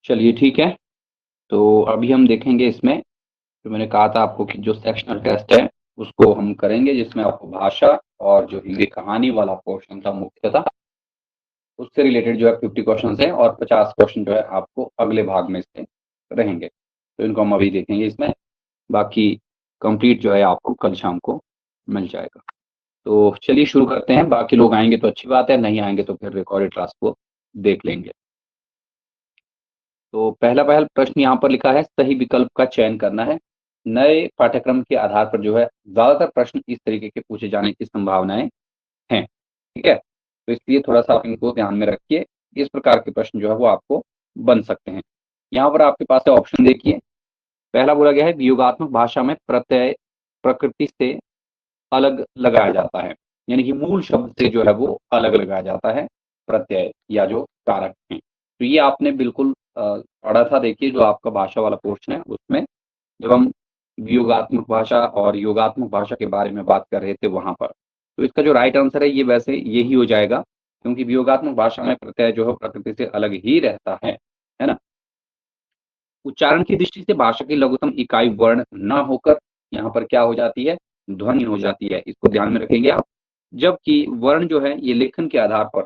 चलिए ठीक है। तो अभी हम देखेंगे इसमें, जो मैंने कहा था आपको कि जो सेक्शनल टेस्ट है उसको हम करेंगे, जिसमें आपको भाषा और जो हिंदी कहानी वाला पोर्शन था मुख्यतः उससे रिलेटेड जो है 50 क्वेश्चंस हैं और 50 क्वेश्चन जो है आपको अगले भाग में से रहेंगे। तो इनको हम अभी देखेंगे इसमें, बाकी कंप्लीट जो है आपको कल शाम को मिल जाएगा। तो चलिए शुरू करते हैं। बाकी लोग आएंगे तो अच्छी बात है, नहीं आएंगे तो फिर रिकॉर्डेड क्लास को देख लेंगे। तो पहला पहला प्रश्न यहाँ पर लिखा है, सही विकल्प का चयन करना है। नए पाठ्यक्रम के आधार पर जो है ज्यादातर प्रश्न इस तरीके के पूछे जाने की संभावनाएं हैं। ठीक है, तो इसलिए थोड़ा सा आप इनको ध्यान में रखिए। इस प्रकार के प्रश्न जो है वो आपको बन सकते हैं। यहाँ पर आपके पास है ऑप्शन, देखिए। पहला बोला गया है, वियोगात्मक भाषा में प्रत्यय प्रकृति से अलग लगाया जाता है, यानी कि मूल शब्द से जो है वो अलग लगाया जाता है प्रत्यय या जो कारक हैं। तो ये आपने बिल्कुल पढ़ा था। देखिए, जो आपका भाषा वाला पोर्शन है उसमें जब हम वियोगात्मक भाषा और योगात्मक भाषा के बारे में बात कर रहे थे वहां पर, तो इसका जो राइट आंसर है ये वैसे यही हो जाएगा, क्योंकि वियोगात्मक भाषा में प्रत्यय जो है प्रकृति से अलग ही रहता है ना। उच्चारण की दृष्टि से भाषा की लघुत्तम इकाई वर्ण न होकर यहाँ पर क्या हो जाती है, ध्वनि हो जाती है। इसको ध्यान में रखेंगे आप। जबकि वर्ण जो है ये लेखन के आधार पर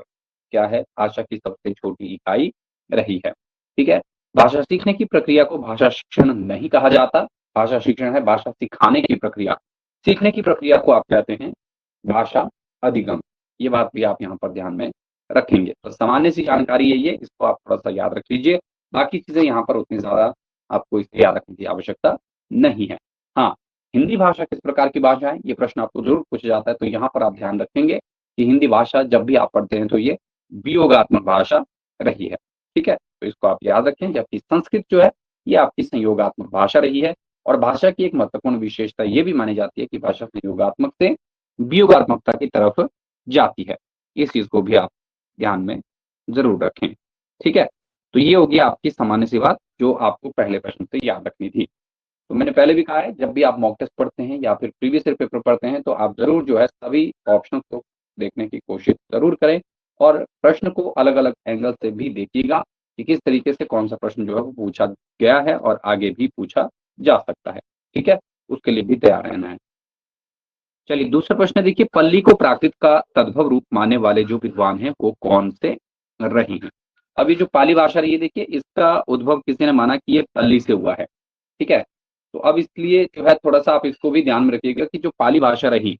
क्या है, भाषा की सबसे छोटी इकाई रही है। ठीक है, भाषा सीखने की प्रक्रिया को भाषा शिक्षण नहीं कहा जाता। भाषा शिक्षण है भाषा सिखाने की प्रक्रिया। सीखने की प्रक्रिया को आप कहते हैं भाषा अधिगम। ये बात भी आप यहाँ पर ध्यान में रखेंगे। तो सामान्य सी जानकारी यही है, इसको आप थोड़ा सा याद रख लीजिए। बाकी चीजें यहाँ पर उतनी ज्यादा आपको इसे याद रखने की आवश्यकता नहीं है। हाँ, हिंदी भाषा किस प्रकार की भाषा है, ये प्रश्न आपको जरूर पूछा जाता है। तो यहाँ पर आप ध्यान रखेंगे कि हिंदी भाषा जब भी आप पढ़ते हैं तो ये वियोगात्मक भाषा रही है। ठीक है, तो इसको आप याद रखें। जबकि संस्कृत जो है ये आपकी संयोगात्मक भाषा रही है। और भाषा की एक महत्वपूर्ण विशेषता ये भी मानी जाती है कि भाषा संयोगात्मक से वियोगात्मकता की तरफ जाती है। इस चीज को भी आप ध्यान में जरूर रखें। ठीक है, तो ये होगी आपकी सामान्य सी बात जो आपको पहले प्रश्न से याद रखनी थी। तो मैंने पहले भी कहा है, जब भी आप मॉक टेस्ट पढ़ते हैं या फिर प्रीवियस ईयर पेपर पढ़ते हैं तो आप जरूर जो है सभी ऑप्शन को देखने की कोशिश जरूर करें और प्रश्न को अलग अलग एंगल से भी देखिएगा कि किस तरीके से कौन सा प्रश्न जो है वो पूछा गया है और आगे भी पूछा जा सकता है। ठीक है, उसके लिए भी तैयार रहना है। चलिए दूसरा प्रश्न देखिए, पल्ली को प्राकृत का तद्भव रूप मानने वाले जो विद्वान हैं वो कौन से रहे हैं। अभी जो पाली भाषा रही है, देखिए इसका उद्भव किसी ने माना कि ये पल्ली से हुआ है। ठीक है, तो अब इसलिए जो है थोड़ा सा आप इसको भी ध्यान में रखिएगा कि जो पाली भाषा रही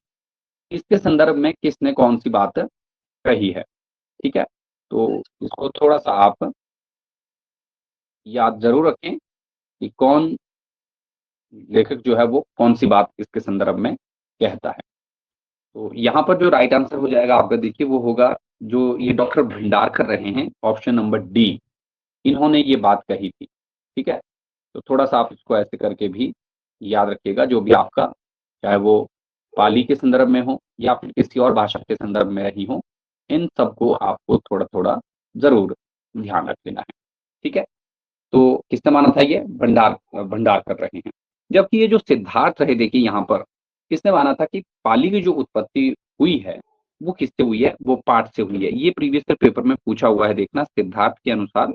इसके संदर्भ में किसने कौन सी बात कही है। ठीक है, तो इसको थोड़ा सा आप याद जरूर रखें कि कौन लेखक जो है वो कौन सी बात इसके संदर्भ में कहता है। तो यहाँ पर जो राइट आंसर हो जाएगा आपका, देखिए वो होगा जो ये डॉक्टर भंडारकर रहे हैं, ऑप्शन नंबर डी। इन्होंने ये बात कही थी। ठीक है, तो थोड़ा सा आप इसको ऐसे करके भी याद रखिएगा। जो भी आपका, चाहे वो पाली के संदर्भ में हो या फिर किसी और भाषा के संदर्भ में रही हो, इन सबको आपको थोड़ा थोड़ा जरूर ध्यान रख लेना है। ठीक है, तो किसने माना था, ये भंडार कर रहे हैं। जबकि ये जो सिद्धार्थ रहे, देखिए यहाँ पर किसने माना था कि पाली की जो उत्पत्ति हुई है वो किससे हुई है, वो पाठ से हुई है। ये प्रीवियस पेपर में पूछा हुआ है, देखना। सिद्धार्थ के अनुसार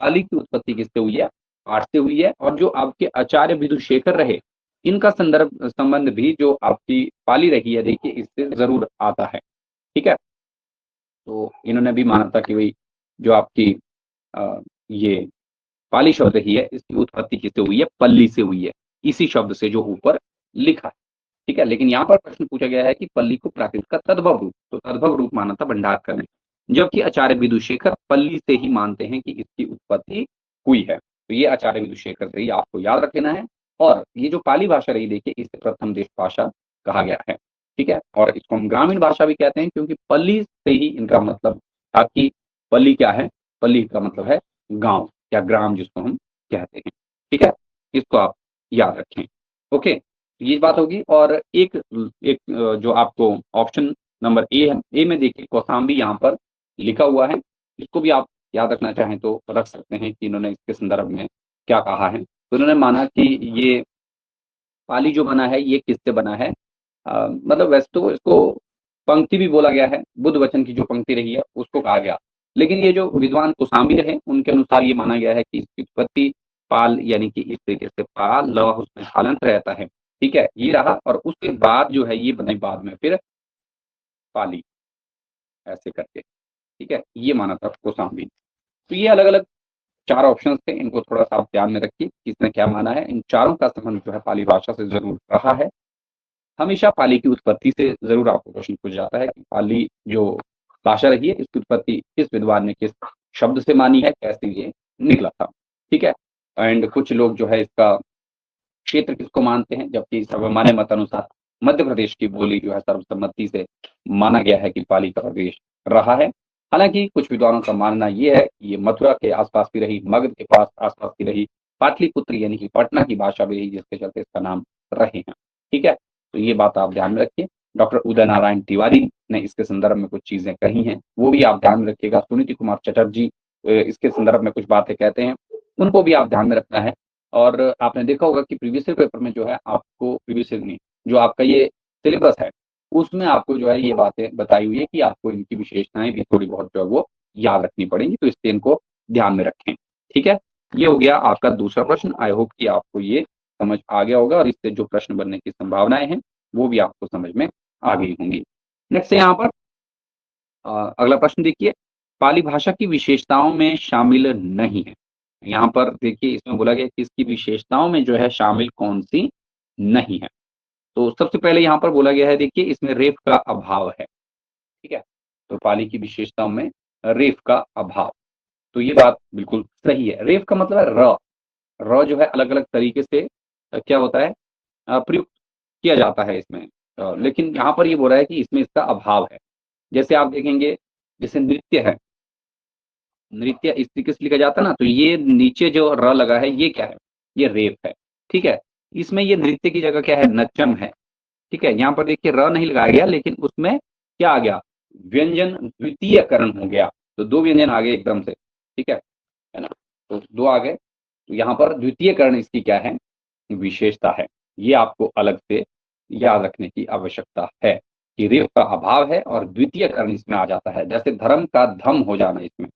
पाली की उत्पत्ति किससे हुई है, पाठ से हुई है। और जो आपके आचार्य विदुशेखर रहे, इनका संदर्भ संबंध भी जो आपकी पाली रही है, देखिए इससे जरूर आता है। ठीक है, तो इन्होंने भी माना था कि भाई जो आपकी ये पाली शब्द ही है, इसकी उत्पत्ति किससे हुई है, पल्ली से हुई है, इसी शब्द से जो ऊपर लिखा है। ठीक है, लेकिन यहाँ पर प्रश्न पूछा गया है कि पल्ली को प्राकृत का तद्भव रूप, तो तद्भव रूप माना था भंडारकर ने। जबकि आचार्य विदुशेखर पल्ली से ही मानते हैं कि इसकी उत्पत्ति हुई है। तो ये आचार्य विदुशेखर से ही आपको याद रख लेना है। और ये जो पाली भाषा रही, देखिए इसे प्रथम देश भाषा कहा गया है। ठीक है, और इसको हम ग्रामीण भाषा भी कहते हैं, क्योंकि पल्ली से ही इनका मतलब था कि पल्ली क्या है, पल्ली का मतलब है गांव या ग्राम, जिसको हम कहते हैं। ठीक है, इसको आप याद रखें। ओके, ये बात होगी। और एक एक जो आपको ऑप्शन नंबर ए है, ए में देखिए कौसाम्बी यहाँ पर लिखा हुआ है। इसको भी आप याद रखना चाहें तो रख सकते हैं कि इन्होंने इसके संदर्भ में क्या कहा है। तो इन्होंने माना कि ये पाली जो बना है ये किससे बना है, मतलब वैसे तो इसको पंक्ति भी बोला गया है, बुद्ध वचन की जो पंक्ति रही है उसको कहा गया। लेकिन ये जो विद्वान कौशाम्बी रहे उनके अनुसार ये माना गया है कि इसकी उत्पत्ति पाल यानी कि इस तरीके से पाल ल उसमें हलंत रहता है, ठीक है, ये रहा और उसके बाद जो है ये बने बाद में फिर पाली ऐसे करके, ठीक है, ये माना था कौशाम्बी। तो ये अलग-अलग 4 ऑप्शंस थे, इनको थोड़ा-सा आप ध्यान में रखिए, किसने क्या माना है। इन चारों का संबंध जो है पाली भाषा से ज़रूर रहा है। हमेशा पाली की उत्पत्ति से ज़रूर आपको प्रश्न पूछा जाता है कि पाली जो भाषा रही है, इसकी उत्पत्ति किस विद्वान ने किस शब्द से मानी है, कैसे ये निकला था, ठीक है? एंड कुछ लोग जो है इसका क्षेत्र किसको मानते हैं, जबकि सर्वमान्य मत अनुसार मध्य प्रदेश की बोली जो है सर्वसम्मति से माना गया है कि पाली का प्रदेश रहा है। हालाँकि कुछ विद्वानों का मानना ये है कि ये मथुरा के आस-पास की रही, मगध के पास आस-पास की रही, पाटलिपुत्र यानी कि पटना की भाषा भी रही जिसके चलते इसका नाम रहे हैं, ठीक है? तो ये बात आप ध्यान में रखिए। डॉक्टर उदय नारायण तिवारी ने इसके संदर्भ में कुछ चीज़ें कही हैं, वो भी आप ध्यान में रखिएगा। सुनीति कुमार चटर्जी इसके संदर्भ में कुछ बातें कहते हैं, उनको भी आप ध्यान में रखना है। और आपने देखा होगा कि प्रीवियस ईयर पेपर में जो है आपको प्रीवियस ईयर नहीं, जो आपका ये सिलेबस है, उसमें आपको जो है ये बातें बताई हुई है कि आपको इनकी विशेषताएँ भी थोड़ी बहुत जो है वो याद रखनी पड़ेंगी, तो इसलिए इनको ध्यान में रखें, ठीक है? ये हो गया आपका दूसरा प्रश्न। आई होप कि आपको ये समझ आ गया होगा और इससे जो प्रश्न बनने की संभावनाएँ हैं, वो भी आपको समझ में आ गई होंगी। नेक्स्ट यहाँ पर अगला प्रश्न देखिए, पाली भाषा की विशेषताओं में शामिल नहीं है। यहाँ पर देखिए इसमें बोला गया है कि इसकी विशेषताओं में जो है शामिल कौन-सी नहीं है। तो सबसे पहले यहाँ पर बोला गया है देखिए इसमें रेफ का अभाव है, ठीक है? तो पाली की विशेषताओं में रेफ का अभाव, तो ये बात बिल्कुल सही है। रेफ का मतलब है र जो है अलग-अलग तरीके से क्या होता है प्रयुक्त किया जाता है इसमें। लेकिन यहाँ पर ये बोल रहा है कि इसमें इसका अभाव है। जैसे आप देखेंगे, जैसे नृत्य है, नृत्य इस तरीके से लिखा जाता है ना, तो ये नीचे जो र लगा है, ये क्या है? ये रेफ है, ठीक है? इसमें ये नृत्य की जगह क्या है? नचन है, ठीक है? यहाँ पर देखिए र नहीं लगाया गया, लेकिन उसमें क्या आ गया? व्यंजन द्वितीय करण हो गया, तो 2 व्यंजन आ गए एकदम से, ठीक है ना? तो 2 आ गए, तो यहाँ पर द्वितीय करण इसकी क्या है? विशेषता है। ये आपको अलग से याद रखने की आवश्यकता है कि रेफ का अभाव है और द्वितीय कर्ण इसमें आ जाता है। जैसे धर्म का धम हो जाना इसमें,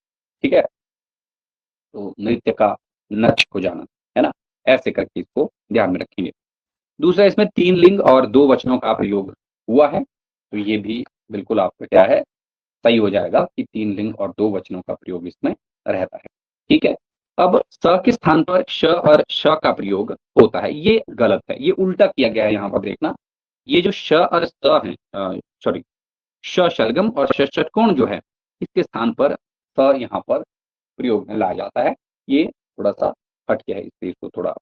ठीक है? तो नृत्य का नच हो जाना, है ना? ऐसे करके इसको ध्यान में रखेंगे। दूसरा इसमें 3 लिंग और 2 वचनों का प्रयोग हुआ है, तो ये भी बिल्कुल आपका क्या है, सही हो जाएगा कि 3 लिंग और 2 वचनों का प्रयोग इसमें रहता है, ठीक है? अब स के स्थान पर श और श का प्रयोग होता है, ये गलत है, ये उल्टा किया गया है यहाँ पर देखना। ये जो श और स हैं सॉरी श शलगम और श षटकोण जो है, इसके स्थान पर स यहाँ पर प्रयोग में लाया जाता है। ये थोड़ा-सा हट गया है, इसलिए इसको थोड़ा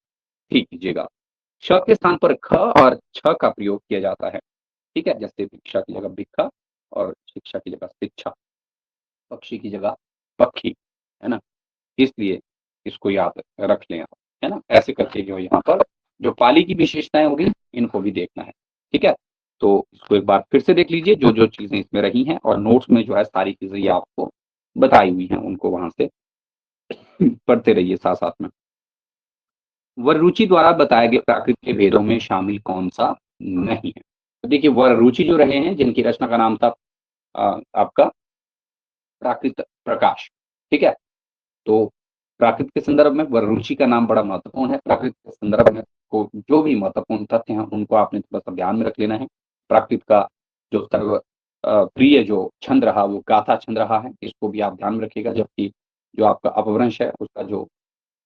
ठीक कीजिएगा। श के स्थान पर ख और छ का प्रयोग किया जाता है, ठीक है? जैसे भिक्षा की जगह भिक्षा और शिक्षा की जगह शिक्षा, पक्षी की जगह पक्षी, है ना? इसलिए इसको याद रख लें आप, है ना? ऐसे करके जो यहाँ पर जो पाली की विशेषताएँ होगी, इनको भी देखना है, ठीक है? तो इसको एक बार फिर से देख लीजिए, जो-जो चीज़ें इसमें रही हैं और नोट्स में जो है सारी चीज़ें ये आपको बताई हुई हैं, उनको वहाँ से पढ़ते रहिए साथ-साथ में। वररुचि द्वारा बताए गए प्राकृत के भेदों में शामिल कौन-सा नहीं है? तो देखिए वररुचि जो रहे हैं, जिनकी रचना का नाम था आपका प्राकृत प्रकाश, ठीक है? तो प्राकृत के संदर्भ में वररुचि का नाम बड़ा महत्वपूर्ण है। प्राकृत के संदर्भ में को जो भी महत्वपूर्ण तथ्य हैं, उनको आपने थोड़ा-सा ध्यान में रख लेना है। प्राकृत का जो प्रिय जो छंद रहा, वो गाथा छंद रहा है, इसको भी आप ध्यान में रखिएगा। जबकि जो आपका अपभ्रंश है, उसका जो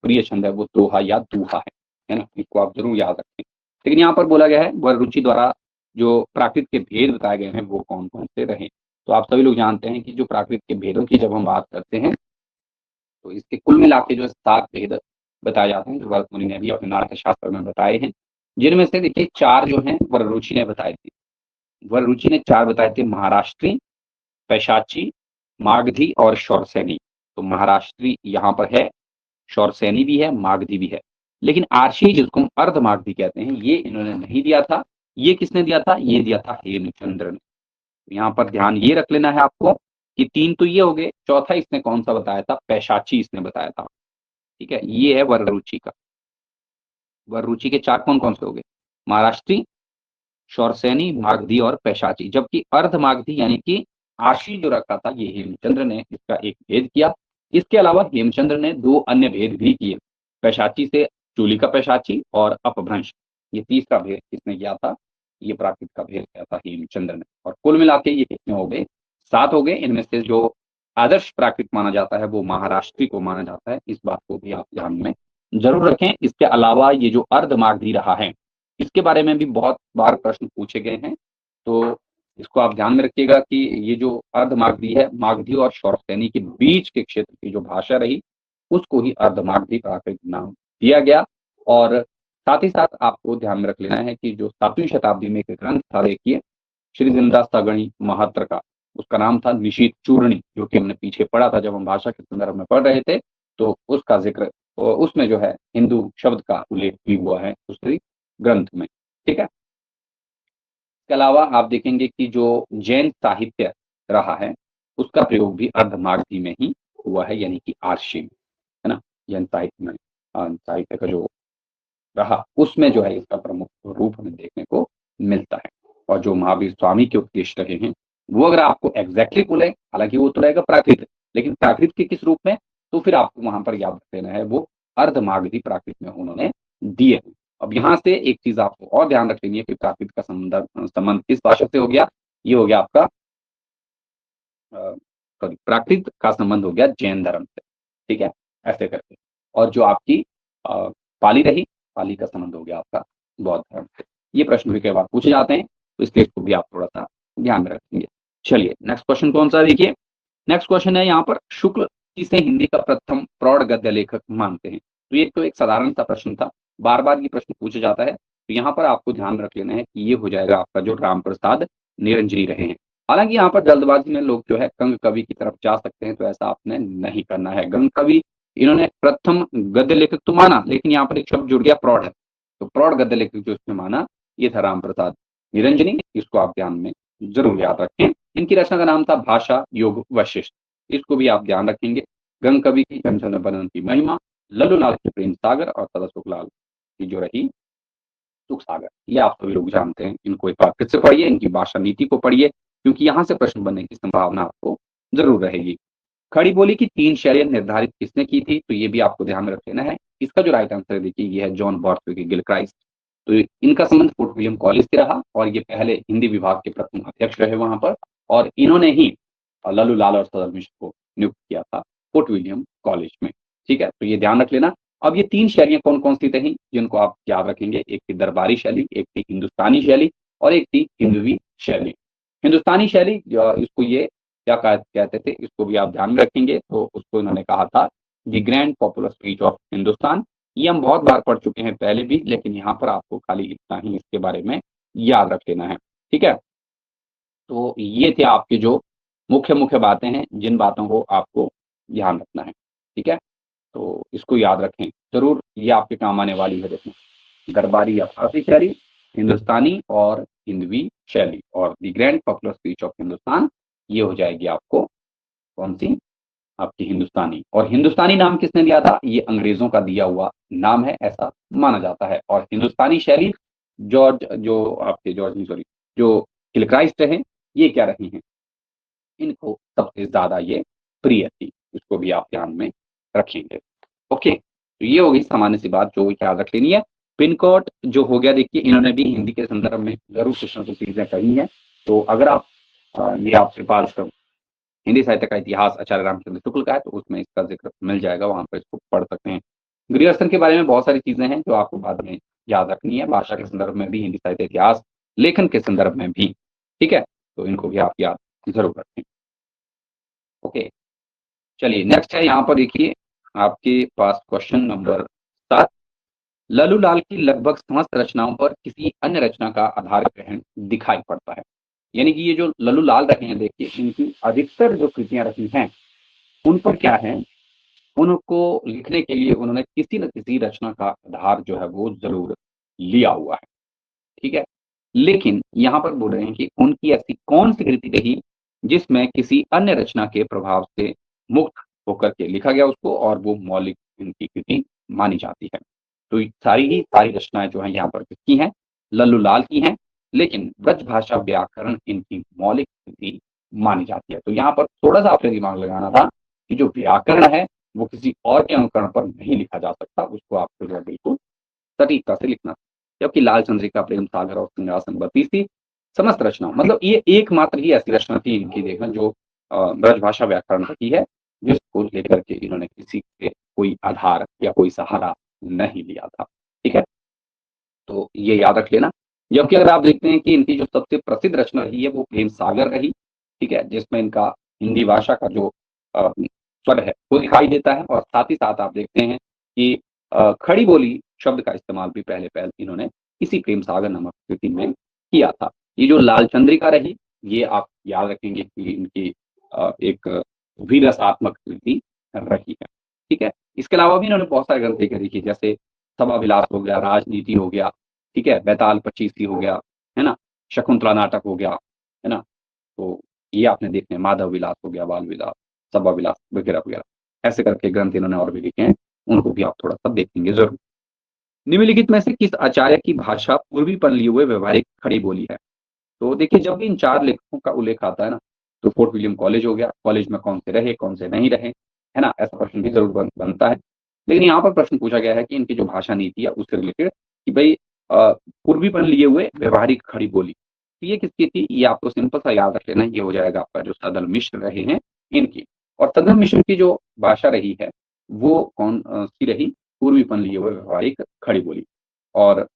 प्रिय छंद है, वो दोहा या दूहा है ना? इसको आप ज़रूर याद रखें। लेकिन यहाँ पर बोला गया है, वररुचि द्वारा जो प्राकृत के भेद बताए गए हैं, वो कौन-कौन से रहे? तो आप सभी लोग जानते हैं कि जो प्राकृत के भेदों की जब हम बात करते हैं, तो इसके कुल मिला के जो 7 भेद बताए जाते हैं, जो भरत मुनि ने भी अपने नाट्य शास्त्र में बताए हैं। जिनमें से देखिए 4 जो हैं वररुचि ने बताए थे। वररुचि ने 4 बताए थे, महाराष्ट्री, पैशाची, मागधी और शौरसेनी। तो महाराष्ट्री यहाँ पर है, शौरसेनी भी है, मागधी भी है। लेकिन आर्षी जिसको हम अर्धमागधी कहते हैं, ये इन्होंने नहीं दिया था। ये किसने दिया था? ये दिया था हेमचंद्र ने। यहाँ पर ध्यान ये रख लेना है आपको कि 3 तो ये हो गए, चौथा इसने कौन-सा बताया था? पैशाची इसने बताया था। ठीक है? ये है वररुचि का। वररुचि के 4 कौन-कौन से हो गए? महाराष्ट्री, शौरसेनी, मागधी और पैशाची। जबकि अर्धमागधी यानी कि आशील जो रखा था ये हेमचंद्र ने इसका एक भेद किया। इसके अलावा हेमचंद्र ने 2 अन्य भेद भी किए, पैशाची से चूली का पैशाची और अपभ्रंश। ये तीसरा भेद किसने किया था? ये प्राकृत का भेद किया था हेमचंद्र ने। और कुल मिला के ये कितने हो गए? 7 हो गए। इनमें से जो आदर्श प्राकृत माना जाता है वो महाराष्ट्री को माना जाता है। इस बात को भी आप ध्यान में जरूर रखें। इसके अलावा ये जो अर्धमागधी रहा है, इसके बारे में भी बहुत बार प्रश्न पूछे गए हैं, तो इसको आप ध्यान में रखिएगा कि ये जो अर्धमागधी है, मागधी और शौरसेनी के बीच के क्षेत्र की जो भाषा रही, उसको ही अर्धमागधी प्राकृत नाम दिया गया। और साथ ही साथ आपको ध्यान में रख लेना है कि जो 7वीं शताब्दी में एक ग्रंथ था, देखिए श्री जिंदा सगणी महत्र का, उसका नाम था निशीथ चूर्णी, जो कि हमने पीछे पढ़ा था जब हम भाषा के संदर्भ में पढ़ रहे थे। तो उसका जिक्र, उसमें जो है हिंदू शब्द का उल्लेख भी हुआ है उस ग्रंथ में। ठीक है। इसके अलावा आप देखेंगे कि जो जैन साहित्य रहा है, उसका प्रयोग भी अर्धमागधी में ही हुआ है, यानी कि आर्षी में, है ना। जैन साहित्य में साहित्य का जो रहा, उसमें जो है इसका प्रमुख रूप हमें देखने को मिलता है। और जो महावीर स्वामी के उपदेश रहे हैं, वो अगर आपको एग्जैक्टली बोले, हालांकि वो तो रहेगा प्राकृत, लेकिन प्राकृत के किस रूप में, तो फिर आपको वहां पर याद रख लेना है वो अर्धमागधी प्राकृत में उन्होंने दिए हैं। अब यहाँ से एक चीज आपको और ध्यान रख लेनी है कि प्राकृत का संबंध किस भाषा से हो गया? ये हो गया आपका सॉरी, प्राकृत का संबंध हो गया जैन धर्म से। ठीक है, ऐसे करके। और जो आपकी पाली रही, पाली का संबंध हो गया आपका बौद्ध धर्म से। ये प्रश्न भी कई बार पूछे जाते हैं, तो इसलिए इसको भी आप थोड़ा सा ध्यान में रखेंगे। चलिए नेक्स्ट क्वेश्चन कौन सा देखिए। नेक्स्ट क्वेश्चन है यहाँ पर, शुक्ल जिसे हिंदी का प्रथम प्रौढ़ गद्य लेखक मानते हैं। तो ये तो एक साधारण सा प्रश्न था, बार बार ये प्रश्न पूछा जाता है। तो यहाँ पर आपको ध्यान रख लेना है कि ये हो जाएगा आपका जो राम प्रसाद निरंजनी रहे हैं। हालांकि यहाँ पर जल्दबाजी में लोग जो है गंग कवि की तरफ जा सकते हैं, तो ऐसा आपने नहीं करना है। गंग कवि इन्होंने प्रथम गद्य लेखक तो माना, लेकिन यहाँ पर एक शब्द जुड़ गया प्रौढ़, तो प्रौढ़ गद्य लेखक जो इसने माना ये था राम प्रसाद निरंजनी। इसको आप ध्यान में जरूर याद रखें। इनकी रचना का नाम था भाषा योग वशिष्ठ, इसको भी आप ध्यान रखेंगे। गंग कवि की चंचल बदन की महिमा, लल्लू लाल की प्रेम सागर, और सदा सुखलाल की जो रही सुख सागर। ये आप सभी लोग जानते हैं। इनको एक बार फिर से पढ़िए, इनकी भाषा नीति को पढ़िए, क्योंकि यहाँ से प्रश्न बनने की संभावना आपको जरूर रहेगी। खड़ी बोली की 3 शैलियां निर्धारित किसने की थी? तो ये भी आपको ध्यान में रख लेना है। इसका जो राइट आंसर है देखिए, ये है जॉन बॉर्थवे गिलक्राइस्ट। तो इनका संबंध फोर्ट विलियम कॉलेज से रहा, और ये पहले हिंदी विभाग के प्रथम अध्यक्ष रहे वहां पर, और इन्होंने ही लल्लू लाल और सदर मिश्र को नियुक्त किया था फोर्ट विलियम कॉलेज में। ठीक है, तो ये ध्यान रख लेना। अब ये 3 शैलियां कौन कौन सी थी जिनको आप याद रखेंगे? एक थी दरबारी शैली, एक थी हिंदुस्तानी शैली, और एक थी हिंदवी शैली। हिंदुस्तानी शैली इसको ये क्या कहते थे, इसको भी आप ध्यान में रखेंगे। तो उसको इन्होंने कहा था the grand popular speech of Hindustan. ये हम बहुत बार पढ़ चुके हैं पहले भी, लेकिन यहाँ पर आपको खाली इतना ही इसके बारे में याद रख लेना है। ठीक है, तो ये थे आपके जो मुख्य मुख्य बातें हैं, जिन बातों को आपको ध्यान रखना है। ठीक है, तो इसको याद रखें जरूर, ये आपके काम आने वाली है। देखें, दरबारी या फारसी शैली, हिंदुस्तानी और हिंदवी शैली, और the grand popular speech of Hindustan, ये हो जाएगी आपको कौन सी? आपकी हिंदुस्तानी। और हिंदुस्तानी नाम किसने दिया था? ये अंग्रेजों का दिया हुआ नाम है, ऐसा माना जाता है। और हिंदुस्तानी शैली जॉर्ज नहीं, सॉरी, जो किलक्राइस्ट हैं, ये क्या रही हैं, इनको सबसे ज्यादा ये प्रिय थी। इसको भी आप ध्यान में रखेंगे। ओके, तो ये होगी सामान्य सी बात जो याद रख लेनी है। पिन कोड जो हो गया, देखिए इन्होंने भी हिंदी के संदर्भ में जरूर कुछ न कुछ चीजें कही हैं। तो अगर आप ये आपके पास हिंदी साहित्य का इतिहास आचार्य रामचंद्र शुक्ल का है, तो उसमें इसका जिक्र मिल जाएगा, वहां पर इसको पढ़ सकते हैं। ग्रियर्सन के बारे में बहुत सारी चीजें हैं जो आपको बाद में याद रखनी है, भाषा के संदर्भ में भी, हिंदी साहित्य इतिहास लेखन के संदर्भ में भी। ठीक है, तो इनको भी आप याद जरूर रखें। ओके, चलिए नेक्स्ट है यहाँ पर देखिए आपके पास क्वेश्चन नंबर 7। लल्लू लाल की लगभग समस्त रचनाओं पर किसी अन्य रचना का आधार ग्रहण दिखाई पड़ता है। यानी कि ये जो लल्लू लाल रहे हैं, देखिए इनकी अधिकतर जो कृतियां रखी हैं, उन पर क्या है, उनको लिखने के लिए उन्होंने किसी न किसी रचना का आधार जो है वो जरूर लिया हुआ है। ठीक है, लेकिन यहाँ पर बोल रहे हैं कि उनकी ऐसी कौन सी कृति रही जिसमें किसी अन्य रचना के प्रभाव से मुक्त होकर के लिखा गया उसको, और वो मौलिक इनकी कृति मानी जाती है। तो सारी ही सारी रचनाएं जो है यहाँ पर किसकी हैं? लल्लू लाल की हैं। लेकिन ब्रज भाषा व्याकरण इनकी मौलिक कृति मानी जाती है। तो यहाँ पर थोड़ा सा आपने दिमाग लगाना था कि जो व्याकरण है वो किसी और के अनुकरण पर नहीं लिखा जा सकता, उसको आपको जो है बिल्कुल सटीकता से लिखना। जबकि लाल चंद्रिका, प्रेम सागर और सिंहासन बत्ती थी समस्त रचना, मतलब ये एकमात्र ही ऐसी रचना थी इनकी, देखना जो ब्रजभाषा व्याकरण की है, जिसको लेकर के इन्होंने किसी के कोई आधार या कोई सहारा नहीं लिया था। ठीक है, तो ये याद रख लेना। जबकि अगर आप देखते हैं कि इनकी जो सबसे प्रसिद्ध रचना रही है वो प्रेम सागर रही। ठीक है, जिसमें इनका हिंदी भाषा का जो स्वर है वो दिखाई देता है, और साथ ही साथ आप देखते हैं कि खड़ी बोली शब्द का इस्तेमाल भी पहले पहल इन्होंने इसी प्रेम सागर नामक कृति में किया था। ये जो लाल चंद्रिका रही, ये आप याद रखेंगे कि इनकी एक वीरसात्मक कृति रही है। ठीक है, इसके अलावा भी इन्होंने बहुत सारे ग्रंथ लिखे, देखिए जैसे सभा विलास हो गया, राजनीति हो गया, ठीक है, बैताल पच्चीसी हो गया, है ना, शकुंतला नाटक हो गया, है ना, तो ये आपने देखे हैं, माधव विलास हो गया, बाल विलास, सभा विलास वगैरह वगैरह, ऐसे करके ग्रंथ इन्होंने और भी लिखे हैं, उनको भी आप थोड़ा सा देखेंगे जरूर। निम्नलिखित में से किस आचार्य की भाषा पूर्वी पर लिए हुए व्यवहारिक खड़ी बोली है? तो देखिए जब भी इन चार लेखकों का उल्लेख आता है ना, तो फोर्ट विलियम कॉलेज हो गया, कॉलेज में कौन से रहे, कौन से नहीं रहे, है ना, ऐसा प्रश्न भी जरूर बनता है। लेकिन यहाँ पर प्रश्न पूछा गया है कि इनकी जो भाषा नीति है उससे रिलेटेड, कि भाई पूर्वीपन लिए हुए व्यवहारिक खड़ी बोली, तो ये किसकी थी? ये आपको सिंपल सा याद रख लेना, ये हो जाएगा आपका जो सदल मिश्र रहे हैं इनकी। और सदल मिश्र की जो भाषा रही है वो कौन सी रही? पूर्वीपन लिए हुए व्यवहारिक खड़ी बोली। और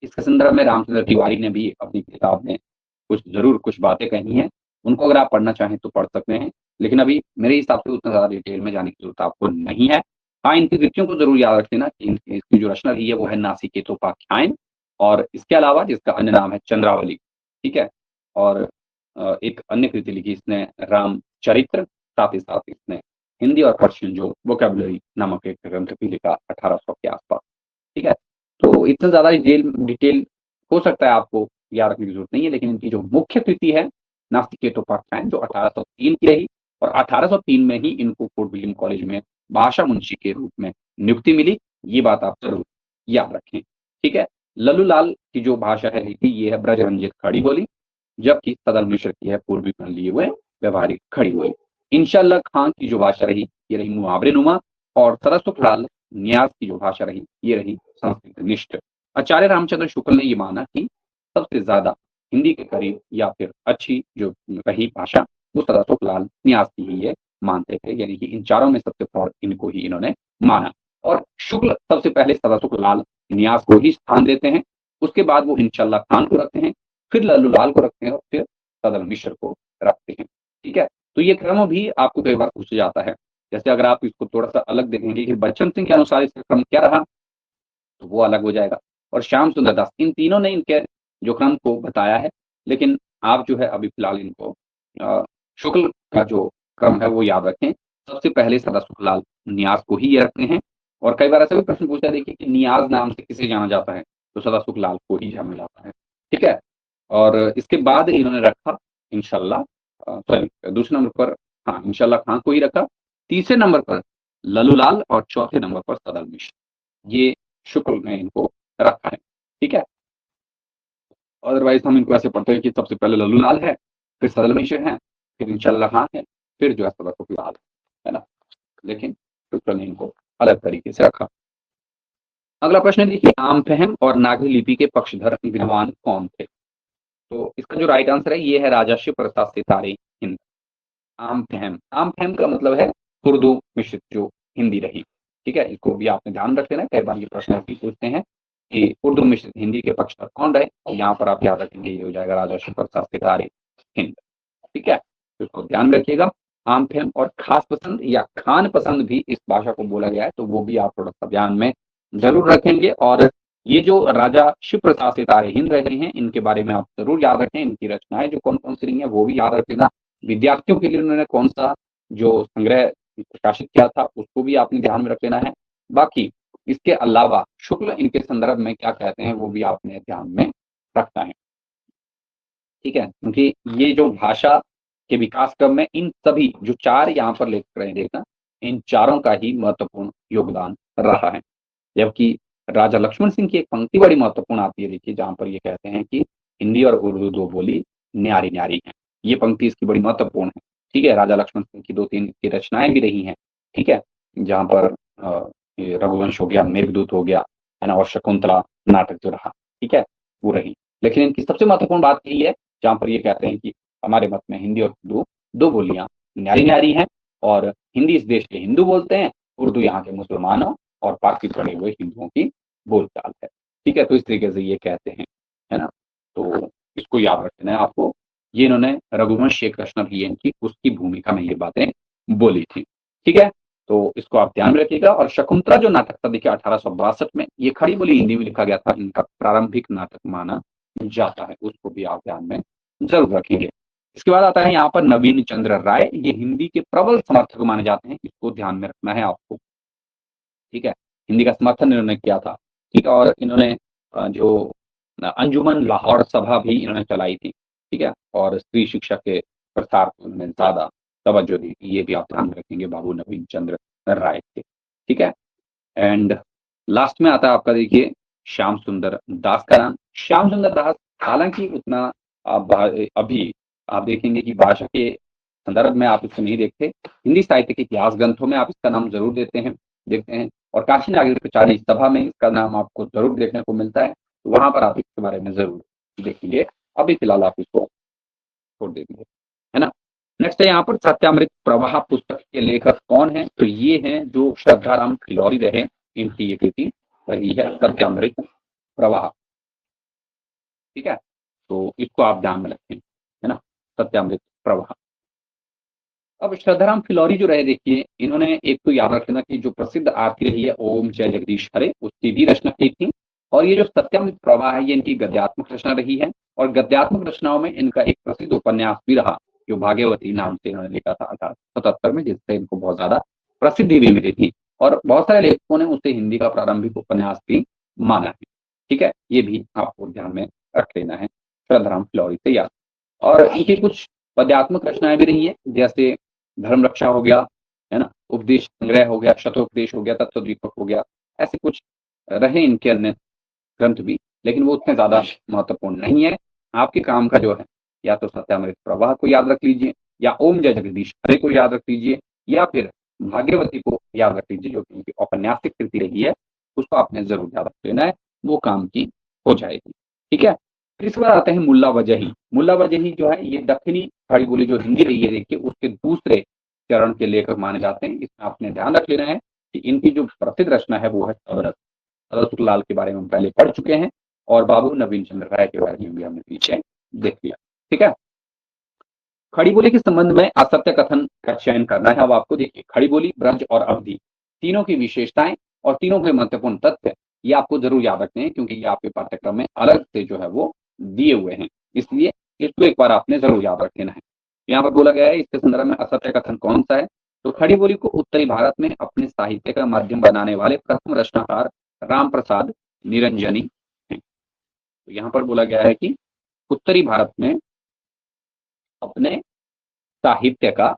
इसके संदर्भ में रामचंद्र तिवारी ने भी अपनी किताब में कुछ बातें कही हैं। उनको अगर आप पढ़ना चाहें तो पढ़ सकते हैं। लेकिन अभी मेरे हिसाब से उतना ज़्यादा डिटेल में जाने की ज़रूरत आपको नहीं है। हाँ, इनकी कृतियों को ज़रूर याद रख लेना कि इनकी इसकी जो रचना रही है वो है नासिकेतोपाख्यान, और इसके अलावा जिसका अन्य नाम है चंद्रावली। ठीक है? और एक अन्य कृति लिखी इसने रामचरित्र, साथ ही साथ इसने हिंदी और पर्शियन जो वोकैब्युलरी नामक एक ग्रंथ भी लिखा 1800 के आस-पास। ठीक है? तो इतना ज़्यादा डिटेल हो सकता है आपको याद रखने की ज़रूरत नहीं है, लेकिन इनकी जो मुख्य कृति है नास्तिकेतोपाख्यान, जो 1803 की रही, और 1803 में ही इनको फोर्ट विलियम कॉलेज में भाषा मुंशी के रूप में नियुक्ति मिली। ये बात आप ज़रूर याद रखें। ठीक है? लल्लूलाल की जो भाषा है लिखी, ये है ब्रजरंजित खड़ी बोली, जबकि सदल मिश्र की है पूर्वीपन लिए हुए व्यवहारिक खड़ी बोली। इंशाअल्लाह खां की जो भाषा रही, ये रही मुहावरे-नुमा, और सरस्वतलाल न्यास की जो भाषा रही, ये रही संस्कृत निष्ठ। आचार्य रामचंद्र शुक्ल ने ये माना कि सबसे ज़्यादा हिंदी के करीब या फिर अच्छी जो रही भाषा, वो सरस्वतलाल न्यास की ही ये मानते थे, यानी कि इन चारों में सबसे फॉर इनको ही इन्होंने माना। और शुक्ल सबसे पहले सरस्वतलाल न्यास को ही स्थान देते हैं, उसके बाद वो इंशाअल्लाह खान को रखते हैं, फिर लल्लूलाल को रखते हैं, और फिर सदल मिश्र को रखते हैं। ठीक है? तो ये क्रम भी आपको कई बार पूछा जाता है। जैसे अगर आप इसको थोड़ा-सा अलग देखेंगे कि बच्चन सिंह के अनुसार इसका क्रम क्या रहा? तो वो अलग हो जाएगा। और श्याम सुंदर दास, इन तीनों ने इनके जो क्रम को बताया है, लेकिन आप जो है अभी फ़िलहाल इनको शुक्ल का जो क्रम है वो याद रखें। सबसे पहले सदाशिवलाल न्यास को ही ये रखते हैं, और कई बार ऐसा भी प्रश्न पूछा है देखिए कि नियाज़ नाम से किसे जाना जाता है? तो सदाशिवलाल को ही जाना जाता है। ठीक है? और इसके बाद इन्होंने रखा इंशाअल्लाह सॉरी दूसरे नंबर पर, हाँ, इंशाअल्लाह खां को ही रखा। तीसरे नंबर पर लल्लूलाल, और चौथे नंबर पर सदल मिश्र। ये शुक्ल ने इनको रखा है। ठीक है? अदरवाइज़ हम इनको ऐसे पढ़ते हैं कि सबसे पहले लल्लूलाल है, फिर सदल मिश्र हैं, फिर इंशाअल्लाह खां है, फिर जो है सदाशिवलाल है ना? लेकिन शुक्ल ने इनको अलग तरीके से रखा। अगला प्रश्न है देखिए, आम-फहम और नागरी लिपि के पक्षधर विद्वान कौन थे? तो इसका जो राइट आंसर है ये है राजा शिव प्रसाद सितारे हिंद। आम-फहम, आम-फहम का मतलब है उर्दू मिश्रित जो हिंदी रही। ठीक है? इसको भी आपने ध्यान रख लेना, कई बार ये प्रश्न ऐसे ही पूछते हैं कि उर्दू मिश्रित हिंदी के पक्षधर कौन रहे? तो यहाँ पर आप याद रखेंगे, ये हो जाएगा राजा शिव प्रसाद सितारे हिंद। ठीक है? तो इसको ध्यान में रखिएगा। आम-फहम और खास पसंद या खान पसंद भी इस भाषा को बोला गया है, तो वो भी आप थोड़ा-सा ध्यान में ज़रूर रखेंगे। और ये जो राजा शिव प्रसाद सितारे हिंद रहे हैं, इनके बारे में आप ज़रूर याद रखें। इनकी रचनाएँ जो कौन-कौन सी रही हैं, वो भी याद रख लेना। विद्यार्थियों के लिए उन्होंने कौन-सा जो संग्रह प्रकाशित किया था, उसको भी आपने ध्यान में रख लेना है। बाकी इसके अलावा शुक्ल इनके संदर्भ में क्या कहते हैं, वो भी आपने ध्यान में रखना है। ठीक है? क्योंकि ये जो भाषा के विकास क्रम में इन सभी जो 4 यहाँ पर लेख रहे हैं देखना, इन चारों का ही महत्वपूर्ण योगदान रहा है। जबकि राजा लक्ष्मण सिंह की एक पंक्ति बड़ी महत्वपूर्ण आती है देखिए, जहाँ पर ये कहते हैं कि हिंदी और उर्दू 2 बोली न्यारी-न्यारी हैं। ये पंक्ति इसकी बड़ी महत्वपूर्ण है। ठीक है, राजा लक्ष्मण सिंह की 2-3 की रचनाएं भी रही हैं। ठीक है, जहाँ पर ये रघुवंश हो गया, मेघदूत हो गया, है ना, और शकुंतला नाटक जो रहा, ठीक है, वो रही। लेकिन इनकी सबसे महत्वपूर्ण बात यही है, जहाँ पर ये कहते हैं कि हमारे मत में हिंदी और उर्दू दो बोलियां न्यारी-न्यारी हैं, और हिंदी इस देश के हिंदू बोलते हैं, उर्दू यहाँ के मुसलमानों और पारसी पढ़े हुए हिंदुओं की बोलचाल है। ठीक है, तो इस तरीके से ये कहते हैं, है ना? तो इसको याद रखना है आपको। ये इन्होंने रघुवंश एक रचना भी है इनकी, उसकी भूमिका में ये बातें बोली थी। ठीक है, तो इसको आप ध्यान में रखिएगा। और शकुंतला जो नाटक था देखिए 1862 में, ये खड़ी बोली हिंदी में लिखा गया था, इनका प्रारंभिक नाटक माना जाता है, उसको भी आप ध्यान में जरूर रखेंगे। इसके बाद आता है यहाँ पर नवीन चंद्र राय, ये हिंदी के प्रबल समर्थक माने जाते हैं, इसको ध्यान में रखना है आपको। ठीक है, हिंदी का समर्थन इन्होंने किया था। ठीक है, और इन्होंने जो अंजुमन लाहौर सभा भी इन्होंने चलाई थी। ठीक है, और स्त्री शिक्षा के प्रसार को उन्होंने ज्यादा तवज्जो दी थी, ये भी आप ध्यान में रखेंगे बाबू नवीन चंद्र राय के। ठीक है, एंड लास्ट में आता है आपका देखिए श्याम सुंदर दास का नाम। श्याम सुंदर दास हालांकि उतना अभी आप देखेंगे कि भाषा के संदर्भ में आप इसको नहीं देखते, हिंदी साहित्य के इतिहास ग्रंथों में आप इसका नाम जरूर देखते हैं, और काशी नागरिक प्रचार सभा में इसका नाम आपको जरूर देखने को मिलता है, तो वहां पर आप इसके बारे में जरूर देखेंगे। अभी फिलहाल आप इसको छोड़ देंगे, है ना। नेक्स्ट है यहाँ पर सत्यामृत प्रवाह पुस्तक के लेखक कौन है, तो ये हैं जो श्रद्धाराम फिलौरी रहे, इनकी ये कृति रही है सत्यामृत प्रवाह। ठीक है, तो इसको आप ध्यान में रखें, है ना, सत्यामृत प्रवाह। अब श्रद्धाराम फिलौरी जो रहे देखिए, इन्होंने एक तो याद रखना कि जो प्रसिद्ध आरती रही है ओम जय जगदीश हरे, उसकी भी रचना की थी। और ये जो सत्यामृत प्रवाह है, ये इनकी गद्यात्मक रचना रही है, और गद्यात्मक रचनाओं में इनका एक प्रसिद्ध उपन्यास भी रहा, जो भाग्यवती नाम से इन्होंने लिखा था 1877 में, जिससे इनको बहुत ज्यादा प्रसिद्धि भी मिली थी, और बहुत सारे लेखकों ने उसे हिंदी का प्रारंभिक उपन्यास भी माना है। ठीक है, ये भी आपको ध्यान में रख लेना है श्रद्धाराम फिलौरी से याद। और इनकी कुछ पद्यात्मक रचनाएं भी रही है, जैसे धर्म रक्षा हो गया, है ना, उपदेश संग्रह हो गया, शतोपदेश हो गया, तत्व दीपक हो गया, ऐसे कुछ रहे इनके अन्य ग्रंथ भी, लेकिन वो उतने ज्यादा महत्वपूर्ण नहीं है। आपके काम का जो है, या तो सत्यामृत प्रवाह को याद रख लीजिए, या ओम जय जगदीश हरे को याद रख लीजिए, या फिर भाग्यवती को याद रख लीजिए, जो कि उनकी औपन्यासिक कृति रही है, उसको आपने जरूर याद रख लेना है, वो काम की हो जाएगी। ठीक है, फिर इसके बाद आते हैं मुल्ला वजही। मुल्ला वजही जो है, ये दक्षिणी खड़ी बोली जो हिंदी रही है देखिए, उसके दूसरे चरण के लेखक माने जाते हैं। इसमें आपने ध्यान रख लेना है कि इनकी जो प्रसिद्ध रचना है वो है सदरस। सदर सुखलाल के बारे में हम पहले पढ़ चुके हैं, और बाबू नवीन चंद्र राय के बारे में भी हमने पीछे देख लिया। ठीक है, खड़ी बोली के संबंध में असत्य कथन का चयन करना है। अब आपको देखिए, खड़ी बोली, ब्रज और अवधि, तीनों की विशेषताएं और तीनों के महत्वपूर्ण तथ्य, ये आपको जरूर याद रखने हैं, क्योंकि ये आपके पाठ्यक्रम में अलग से जो है वो दिए हुए हैं, इसलिए इसको एक बार आपने जरूर याद रख लेना है। यहाँ पर बोला गया है इसके संदर्भ में असत्य कथन कौन सा है, तो खड़ी बोली को उत्तरी भारत में अपने साहित्य का माध्यम बनाने वाले प्रथम रचनाकार राम प्रसाद निरंजनी हैं। तो यहाँ पर बोला गया है कि उत्तरी भारत में अपने साहित्य का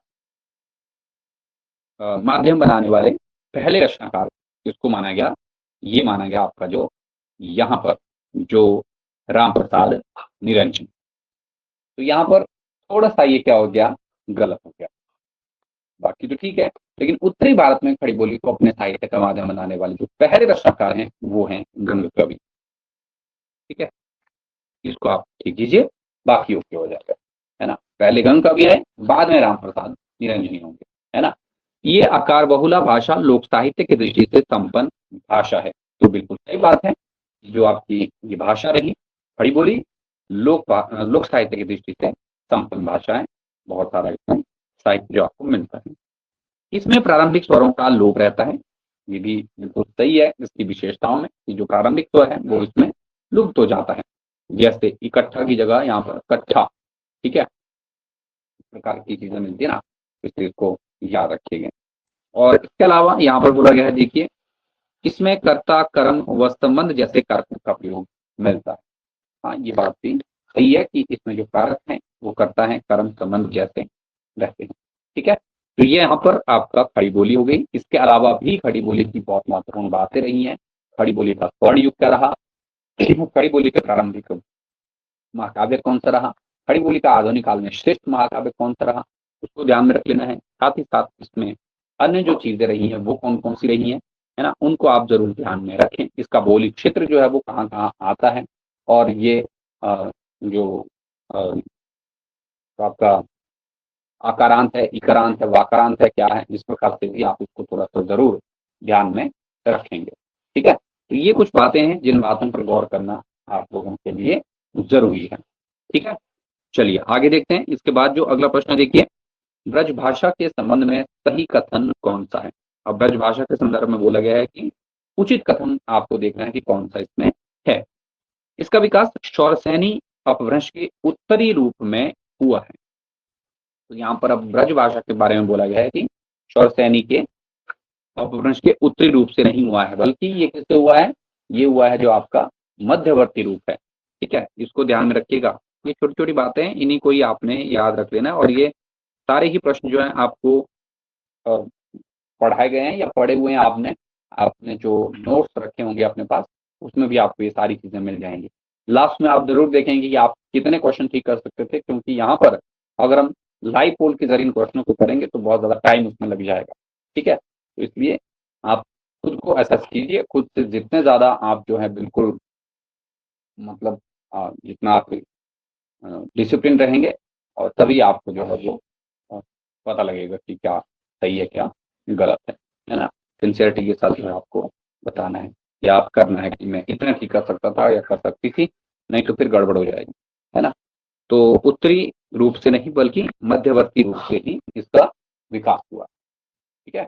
माध्यम बनाने वाले पहले रचनाकार किसको माना गया, ये माना गया आपका जो यहाँ पर जो राम प्रसाद निरंजन। तो यहाँ पर थोड़ा सा ये क्या हो गया, गलत हो गया, बाकी तो ठीक है। लेकिन उत्तरी भारत में खड़ी बोली को अपने साहित्य का माध्यम बनाने वाले जो पहले रचनाकार हैं वो हैं गंग कवि। ठीक है, इसको आप ठीक कीजिए, बाकी ओके हो जाएगा, है ना। पहले गंग कवि है, बाद में राम प्रसाद निरंजनी होंगे, है ना। ये आकार बहुला भाषा लोक साहित्य की दृष्टि से संपन्न भाषा है, तो बिल्कुल सही बात है। जो आपकी ये भाषा रही खड़ी बोली, लोक साहित्य की दृष्टि से संपन्न भाषा है, बहुत सारा इसमें साहित्य जो आपको मिलता है। इसमें प्रारंभिक स्वरों का लोप रहता है, ये भी बिल्कुल सही है। इसकी विशेषताओं में कि जो प्रारंभिक स्वर है वो इसमें लुप्त हो जाता है, जैसे इकट्ठा की जगह यहाँ पर कट्ठा। ठीक है, इस प्रकार की चीजें मिलती है ना, इस चीज को याद रखिएगा। और इसके अलावा यहाँ पर बोला गया है देखिए, इसमें कर्ता कर्म व संबंध जैसे कारकों का प्रयोग मिलता है। हाँ, ये बात भी सही है कि इसमें जो कारक है वो करता है कर्म संबंध जैसे रहते हैं। ठीक है, तो ये यहाँ पर आपका खड़ी बोली हो गई। इसके अलावा भी खड़ी बोली की बहुत महत्वपूर्ण बातें रही हैं। खड़ी बोली का स्वर्ण युग क्या रहा, खड़ी बोली के प्रारंभिक महाकाव्य कौन सा रहा, खड़ी बोली का आधुनिक काल में श्रेष्ठ महाकाव्य कौन सा रहा, उसको ध्यान में रख लेना है। साथ ही साथ इसमें अन्य जो चीजें रही हैं वो कौन कौन सी रही हैं, है ना, उनको आप जरूर ध्यान में रखें। इसका भौगोलिक क्षेत्र जो है वो कहाँ कहाँ आता है, और ये जो आपका आकारांत है, इकारांत है, वाकारांत है, क्या है, इस प्रकार से भी आप इसको थोड़ा सा जरूर ध्यान में रखेंगे। ठीक है, तो ये कुछ बातें हैं जिन बातों पर गौर करना आप लोगों के लिए जरूरी है। ठीक है, चलिए आगे देखते हैं। इसके बाद जो अगला प्रश्न देखिए, ब्रज भाषा के संबंध में सही कथन कौन सा है। अब ब्रज भाषा के संदर्भ में बोला गया है कि उचित कथन आपको देखना है कि कौन सा इसमें है। इसका विकास शौरसेनी अपभ्रंश के उत्तरी रूप में हुआ है। तो यहाँ पर अब ब्रज भाषा के बारे में बोला गया है कि शौरसेनी के अपभ्रंश के उत्तरी रूप से नहीं हुआ है, बल्कि ये किससे हुआ है, ये हुआ है जो आपका मध्यवर्ती रूप है। ठीक है, इसको ध्यान में रखिएगा। ये छोटी छोटी बातें हैं, इन्हीं को ही आपने याद रख लेना है, और ये सारे ही प्रश्न जो है आपको पढ़ाए गए हैं या पढ़े हुए हैं आपने, आपने जो नोट्स रखे होंगे अपने पास, उसमें भी आपको ये सारी चीजें मिल जाएंगी। लास्ट में आप जरूर देखेंगे कि आप कितने क्वेश्चन ठीक कर सकते थे, क्योंकि यहाँ पर अगर हम लाइव पोल के जरिए इन क्वेश्चनों को करेंगे तो बहुत ज्यादा टाइम उसमें लग जाएगा। ठीक है, तो इसलिए आप खुद को असेस कीजिए, खुद से जितने ज्यादा आप जो है बिल्कुल मतलब जितना आप डिसिप्लिन रहेंगे, और तभी आपको जो है वो पता लगेगा कि क्या सही है क्या गलत है ना। सिंसियरिटी के साथ जो है आपको बताना है या आप करना है कि मैं इतना ठीक कर सकता था या कर सकती थी, नहीं तो फिर गड़बड़ हो जाएगी, है ना। तो उत्तरी रूप से नहीं बल्कि मध्यवर्ती रूप से ही इसका विकास हुआ। ठीक है,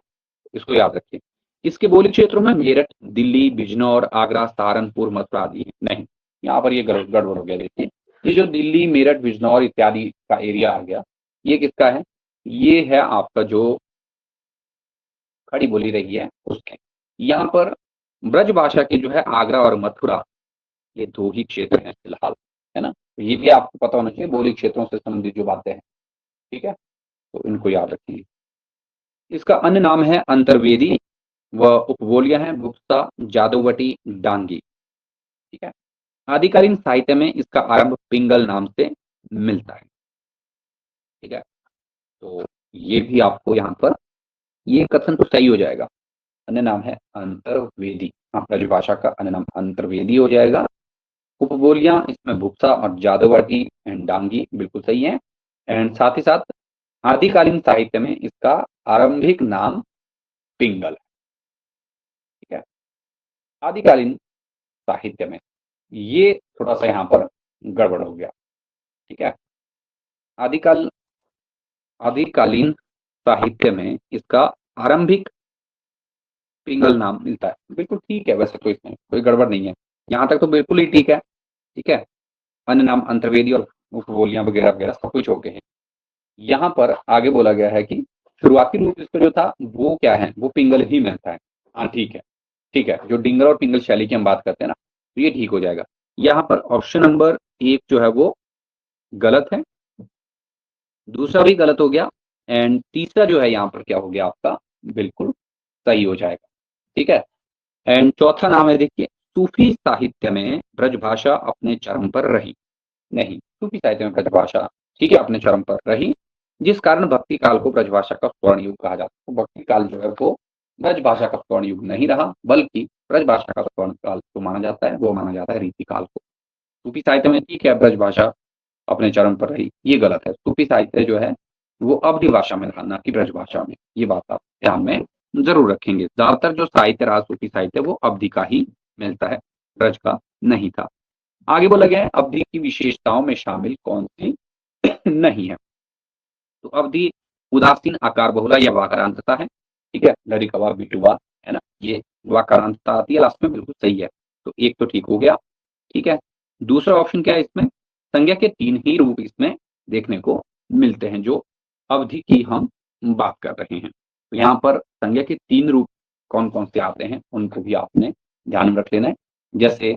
इसको याद रखिए। इसके बोली क्षेत्रों में मेरठ, दिल्ली, बिजनौर, आगरा, सहारनपुर, मथुरा आदि है नहीं। यहाँ पर ये गड़बड़ हो गया। देखिए, ये जो दिल्ली, मेरठ, बिजनौर इत्यादि का एरिया आ गया, ये किसका है, ये है आपका जो खड़ी बोली रही है उसके। यहाँ पर ब्रज भाषा के जो है आगरा और मथुरा, ये दो ही क्षेत्र हैं फिलहाल, है ना। तो ये भी आपको पता होना चाहिए बोली क्षेत्रों से संबंधित जो बातें हैं। ठीक है, तो इनको याद रखिए। इसका अन्य नाम है अंतर्वेदी व उपबोलियां हैं बुक्सा, जादवटी, डांगी। ठीक है, आदिकालीन साहित्य में इसका आरंभ पिंगल नाम से मिलता है। ठीक है, तो ये भी आपको यहाँ पर ये कथन तो सही हो जाएगा। अन्य नाम है अंतर्वेदी, ब्रज भाषा का अन्य नाम अंतर्वेदी हो जाएगा। उपबोलियां इसमें भुक्सा और जादवटी एंड डांगी बिल्कुल सही है। एंड साथ ही साथ आदिकालीन साहित्य में इसका आरंभिक नाम पिंगल है। ठीक है, आदिकालीन साहित्य में ये थोड़ा सा यहाँ पर गड़बड़ हो गया। ठीक है, आदिकालीन साहित्य में इसका आरंभिक पिंगल नाम मिलता है, बिल्कुल ठीक है। वैसे तो इसमें कोई गड़बड़ नहीं है, यहाँ तक तो बिल्कुल ही ठीक है। ठीक है, अन्य नाम अंतर्वेदी और उपबोलियां वगैरह वगैरह सब कुछ हो गए हैं। यहाँ पर आगे बोला गया है कि शुरुआती रूप इसका जो था वो क्या है, वो पिंगल ही मिलता है। हाँ ठीक है, ठीक है, जो डिंगल और पिंगल शैली की हम बात करते हैं ना, तो ये ठीक हो जाएगा। यहाँ पर ऑप्शन नंबर 1 जो है वो गलत है, दूसरा भी गलत हो गया, एंड तीसरा जो है यहाँ पर क्या हो गया आपका, बिल्कुल सही हो जाएगा। ठीक है, एंड चौथा नाम है देखिए, सूफी साहित्य में ब्रजभाषा अपने चरम पर रही। नहीं, सूफी साहित्य में ब्रजभाषा ठीक है अपने चरम पर रही, जिस कारण भक्ति काल को ब्रजभाषा का स्वर्ण युग कहा जाता है। तो भक्ति काल जो है वो ब्रजभाषा का स्वर्ण युग नहीं रहा, बल्कि ब्रजभाषा का स्वर्ण काल जो माना जाता है वो माना जाता है रीति काल को। सूफी साहित्य में ठीक है ब्रजभाषा अपने चरम पर रही, ये गलत है। सूफी साहित्य जो है वो अवधि भाषा में रहा, ना कि ब्रजभाषा में। ये बात आप ध्यान में जरूर रखेंगे। ज्यादातर जो साहित्य रहा सूफी साहित्य वो अवधि का ही मिलता है, ब्रज का नहीं था। आगे बोला गया है अवधि की विशेषताओं में शामिल कौन सी नहीं है। तो अवधि उदासीन, आकार बहुला या वाकारांतता है। ठीक है, लरिकवा, बिटुवा, है ना, ये वाकारांतता आती है लास्ट में, बिल्कुल सही है। तो एक तो ठीक हो गया। ठीक है, दूसरा ऑप्शन क्या है इसमें, संज्ञा के 3 ही रूप इसमें देखने को मिलते हैं जो अवधि की हम बात कर रहे हैं। तो यहाँ पर संज्ञा के 3 रूप कौन कौन से आते हैं उनको भी आपने ध्यान में रख लेना है। जैसे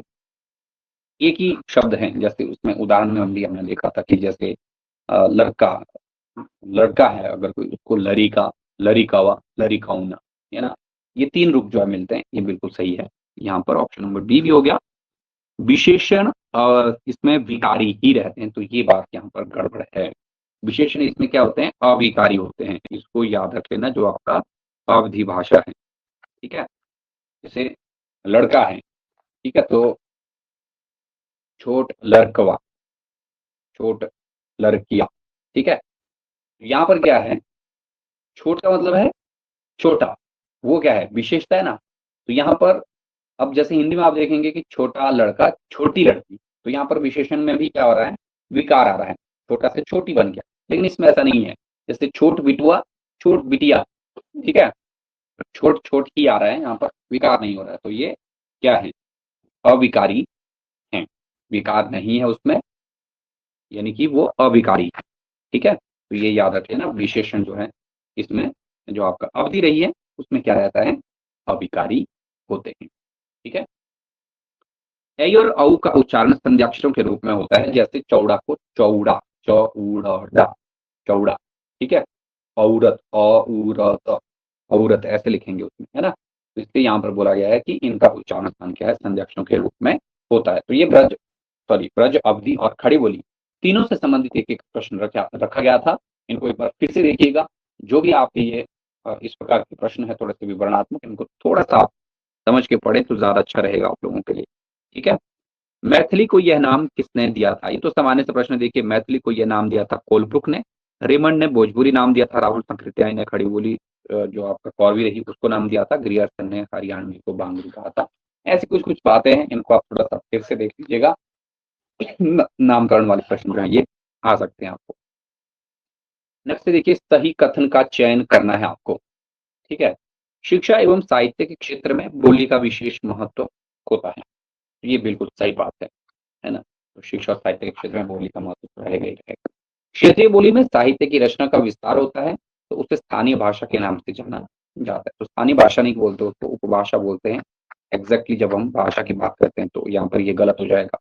एक ही शब्द है, जैसे उसमें उदाहरण में हमने देखा था कि जैसे लड़का लड़का है, अगर कोई उसको लरिका, लरिकावा, लरिकाउना, है ना, ये 3 रूप जो है मिलते हैं, ये बिल्कुल सही है। यहाँ पर ऑप्शन नंबर बी भी हो गया। विशेषण इसमें विकारी ही रहते हैं, तो ये बात यहाँ पर गड़बड़ है। विशेषण इसमें क्या होते हैं, अविकारी होते हैं, इसको याद रख लेना, जो आपका अवधि भाषा है। ठीक है, जैसे लड़का है, ठीक है, तो छोट लड़कवा, छोट लड़किया। ठीक है, यहाँ पर क्या है, छोट का मतलब है छोटा, वो क्या है, विशेषता है ना। तो यहाँ पर अब जैसे हिंदी में आप देखेंगे कि छोटा लड़का, छोटी लड़की, तो यहाँ पर विशेषण में भी क्या हो रहा है, विकार आ रहा है, छोटा से छोटी बन गया। लेकिन इसमें ऐसा नहीं है, जैसे छोट बिटुआ, छोट बिटिया। ठीक है, छोट छोट ही आ रहा है, यहाँ पर विकार नहीं हो रहा है, तो ये क्या है, अविकारी है, विकार नहीं है उसमें, यानी कि वो अविकारी है। ठीक है, तो ये याद रखिए ना, विशेषण जो है इसमें जो आपका अवधि रही है उसमें क्या रहता है, अविकारी होते हैं। ठीक है, ऐ और औ का उच्चारण संध्याक्षरों के रूप में होता है, जैसे चौड़ा को चौड़ा, चौड़ा, चौड़ा। ठीक है, औरत, औरत, औरत ऐसे लिखेंगे उसमें, है ना। तो इसलिए यहाँ पर बोला गया है कि इनका उच्चारण स्थान क्या है, संध्याक्षरों के रूप में होता है। तो ये ब्रज अवधि और खड़ी बोली तीनों से संबंधित एक एक प्रश्न रखा गया था। इनको एक बार फिर से देखिएगा, जो भी आपके ये इस प्रकार के प्रश्न है थोड़े से विवरणात्मक, इनको थोड़ा सा आप समझ के पढ़े तो ज्यादा अच्छा रहेगा आप लोगों के लिए। ठीक है, मैथिली को यह नाम किसने दिया था, ये तो सामान्य से प्रश्न। देखिए, मैथिली को यह नाम दिया था कोलब्रुक ने, रेमंड ने भोजपुरी नाम दिया था, राहुल संकृत्यायन ने खड़ी बोली जो आपका कौरवी रही उसको नाम दिया था, ग्रियर्सन ने हरियाणवी को बांगड़ी कहा था। ऐसी कुछ कुछ बातें हैं, इनको आप थोड़ा सा फिर से देख लीजिएगा। नामकरण वाले प्रश्न जो है ये आ सकते हैं आपको। नेक्स्ट देखिए, सही कथन का चयन करना है आपको। ठीक है, शिक्षा एवं साहित्य के क्षेत्र में बोली का विशेष महत्व होता है, ये बिल्कुल सही बात है ना। तो शिक्षा और साहित्य के क्षेत्र में बोली का महत्व तो रहेगा ही रहेगा। क्षेत्रीय बोली में साहित्य की रचना का विस्तार होता है, तो उसे स्थानीय भाषा के नाम से जाना जाता है। तो स्थानीय भाषा नहीं बोलते, उसको उपभाषा बोलते हैं। एग्जैक्टली जब हम भाषा की बात करते हैं तो यहाँ पर ये गलत हो जाएगा।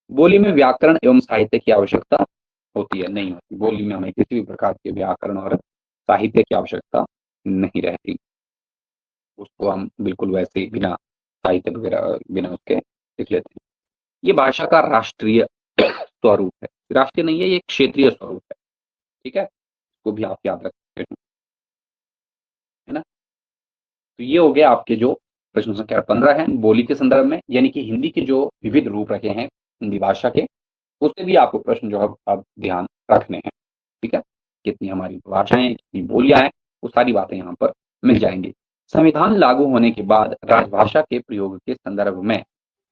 बोली में व्याकरण एवं साहित्य की आवश्यकता होती है, नहीं होती। बोली में हमें किसी भी प्रकार के व्याकरण और साहित्य की आवश्यकता नहीं रहती, उसको हम बिल्कुल वैसे ही बिना साहित्य वगैरह बिना उसके लिख लेते हैं। ये भाषा का राष्ट्रीय स्वरूप है, राष्ट्रीय नहीं है, ये क्षेत्रीय स्वरूप है। ठीक है, इसको भी आप याद रख सकते हैं, है ना। तो ये हो गया आपके जो प्रश्न संख्या 15 है बोली के संदर्भ में, यानी कि हिंदी के जो विविध रूप रखे हैं हिंदी भाषा के, उससे भी आपको प्रश्न जो है आप ध्यान रखने हैं। ठीक है, कितनी हमारी भाषाएं, कितनी बोलियां हैं, वो सारी बातें यहाँ पर मिल जाएंगी। संविधान लागू होने के बाद राजभाषा के प्रयोग के संदर्भ में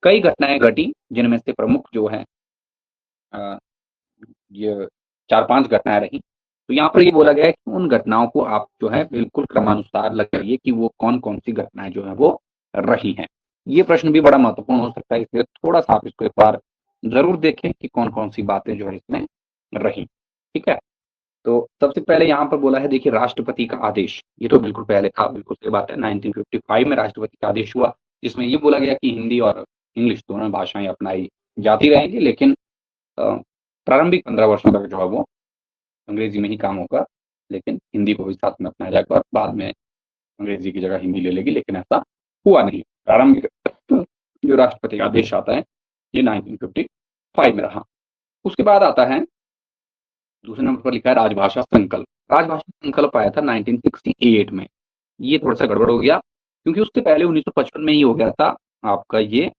कई घटनाएं घटी, जिनमें से प्रमुख जो है ये 4-5 घटनाएं रही। तो यहाँ पर ये बोला गया है कि उन घटनाओं को आप जो है बिल्कुल क्रमानुसार लगाइए कि वो कौन कौन सी घटनाएं जो है वो रही हैं। ये प्रश्न भी बड़ा महत्वपूर्ण हो सकता है, इसलिए थोड़ा सा आप इसको एक बार जरूर देखें कि कौन कौन सी बातें जो है इसमें रही। ठीक है, तो सबसे पहले यहाँ पर बोला है, देखिए राष्ट्रपति का आदेश, ये तो बिल्कुल पहले था, बिल्कुल सही बात है। 1955 में राष्ट्रपति का आदेश हुआ, जिसमें ये बोला गया कि हिंदी और इंग्लिश दोनों भाषाएं अपनाई जाती रहेंगी, लेकिन प्रारंभिक 15 वर्षों तक जो है वो अंग्रेजी में ही काम होगा, लेकिन हिंदी को भी साथ में अपनाया जाएगा और बाद में अंग्रेजी की जगह हिंदी ले लेगी, लेकिन ऐसा हुआ नहीं। प्रारंभिक जो राष्ट्रपति का आदेश आता है ये 1955 में रहा। उसके बाद आता है दूसरे नंबर पर लिखा है राजभाषा संकल्प। राजभाषा संकल्प आया था 1968 में। ये थोड़ा सा गड़बड़ हो गया, क्योंकि उससे पहले 1955 में ही हो गया था आपका ये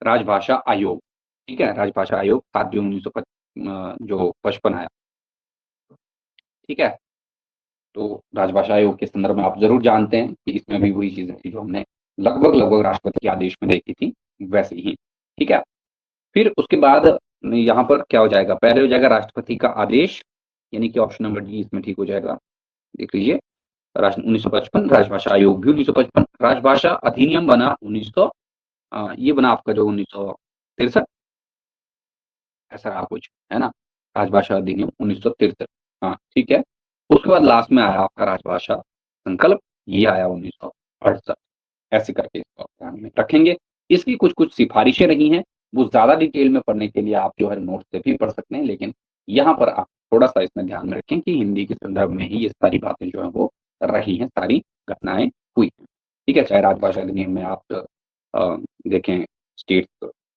राजभाषा आयोग। ठीक है, राजभाषा आयोग 7 जून 1955 आया। ठीक है, तो राजभाषा आयोग के संदर्भ में आप जरूर जानते हैं कि इसमें भी वही चीजें थी जो हमने लगभग लगभग राष्ट्रपति के आदेश में देखी थी, वैसे ही। ठीक है, फिर उसके बाद यहाँ पर क्या हो जाएगा, पहले हो जाएगा राष्ट्रपति का आदेश, यानी कि ऑप्शन नंबर डी इसमें ठीक हो जाएगा। देख लीजिए, 1955 राजभाषा आयोग भी 1955, राजभाषा अधिनियम बना 1900 ये बना आपका जो 1963, ऐसा रहा कुछ, है ना। राजभाषा अधिनियम 1963, हाँ ठीक है। उसके बाद लास्ट में आया आपका राजभाषा संकल्प, ये आया 1968। ऐसे करके इसको आप ध्यान में रखेंगे। इसकी कुछ कुछ सिफारिशें रही हैं, वो ज्यादा डिटेल में पढ़ने के लिए आप जो है नोट से भी पढ़ सकते हैं, लेकिन यहाँ पर आप थोड़ा सा इसमें ध्यान में रखें कि हिंदी के संदर्भ में ही ये सारी बातें जो है वो रही हैं, सारी घटनाएं हुई हैं। ठीक है, चाहे राजभाषा अधिनियम में आप देखें स्टेट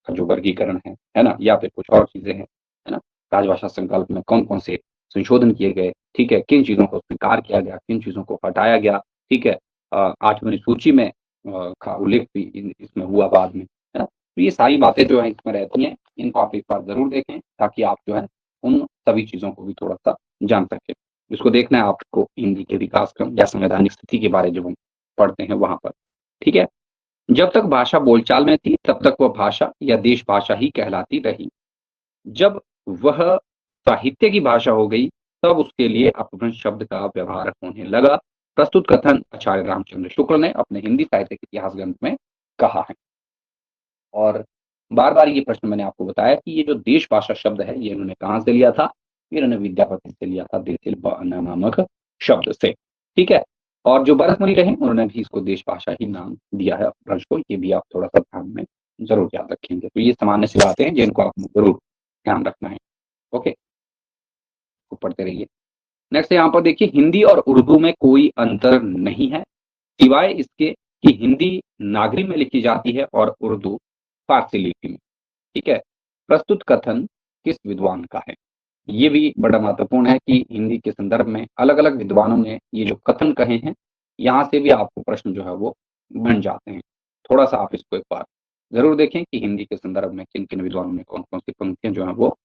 का जो वर्गीकरण है ना, या फिर कुछ और चीजें हैं, है ना, राजभाषा संकल्प में कौन कौन से संशोधन किए गए, ठीक है, किन चीजों को स्वीकार किया गया, किन चीजों को हटाया गया, ठीक है, 8वीं सूची में का उल्लेख भी इसमें हुआ बाद में, है ना। तो ये सारी बातें जो है इसमें रहती हैं, इनको आप एक बार जरूर देखें ताकि आप जो है उन सभी चीजों को भी थोड़ा सा जान सके। इसको देखना है आपको हिंदी के विकास क्रम या संवैधानिक स्थिति के बारे जब हम पढ़ते हैं वहां पर, ठीक है। जब तक भाषा बोलचाल में थी तब तक वह भाषा या देश भाषा ही कहलाती रही। जब वह साहित्य की भाषा हो गई तब उसके लिए अपभ्रंश शब्द का व्यवहार होने लगा। प्रस्तुत कथन आचार्य रामचंद्र शुक्ल ने अपने हिंदी साहित्य के इतिहास ग्रंथ में कहा है। और बार बार ये प्रश्न मैंने आपको बताया कि ये जो देश भाषा शब्द है ये इन्होंने कहाँ से लिया था, इन्होंने विद्यापति से लिया था, देसिल नामक शब्द से, ठीक है। और जो भरतमुनि रहे उन्होंने भी इसको देश भाषा ही नाम दिया है अपभ्रंश को, ये भी आप थोड़ा सा ध्यान में जरूर याद रखेंगे। तो ये सामान्य सी बातें हैं जिनको आपको जरूर ध्यान रखना है। ओके, तो पढ़ते रहिए। नेक्स्ट यहाँ पर देखिए, हिंदी और उर्दू में कोई अंतर नहीं है सिवाय इसके कि हिंदी नागरी में लिखी जाती है और उर्दू फारसी लिपि में, ठीक है। प्रस्तुत कथन किस विद्वान का है, ये भी बड़ा महत्वपूर्ण है कि हिंदी के संदर्भ में अलग अलग विद्वानों ने ये जो कथन कहे हैं, यहाँ से भी आपको प्रश्न जो है वो बन जाते हैं। थोड़ा सा आप इसको एक बार जरूर देखें कि हिंदी के संदर्भ में किन किन विद्वानों ने कौन कौन सी पंक्तियां जो है वो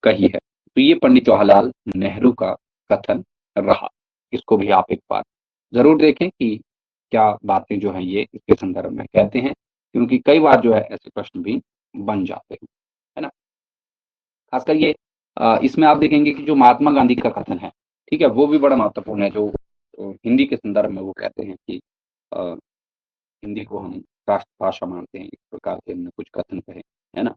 कही है। तो ये पंडित जवाहरलाल नेहरू का कथन रहा, इसको भी आप एक बार जरूर देखें कि क्या बातें जो है ये इसके संदर्भ में कहते हैं, क्योंकि कई बार जो है ऐसे प्रश्न भी बन जाते हैं, है ना। खासकर ये इसमें आप देखेंगे कि जो महात्मा गांधी का कथन है, ठीक है, वो भी बड़ा महत्वपूर्ण है। जो हिंदी के संदर्भ में वो कहते हैं कि अ, हिंदी को हम राष्ट्रभाषा मानते हैं, इस प्रकार के हमने कुछ कथन कहे, है ना।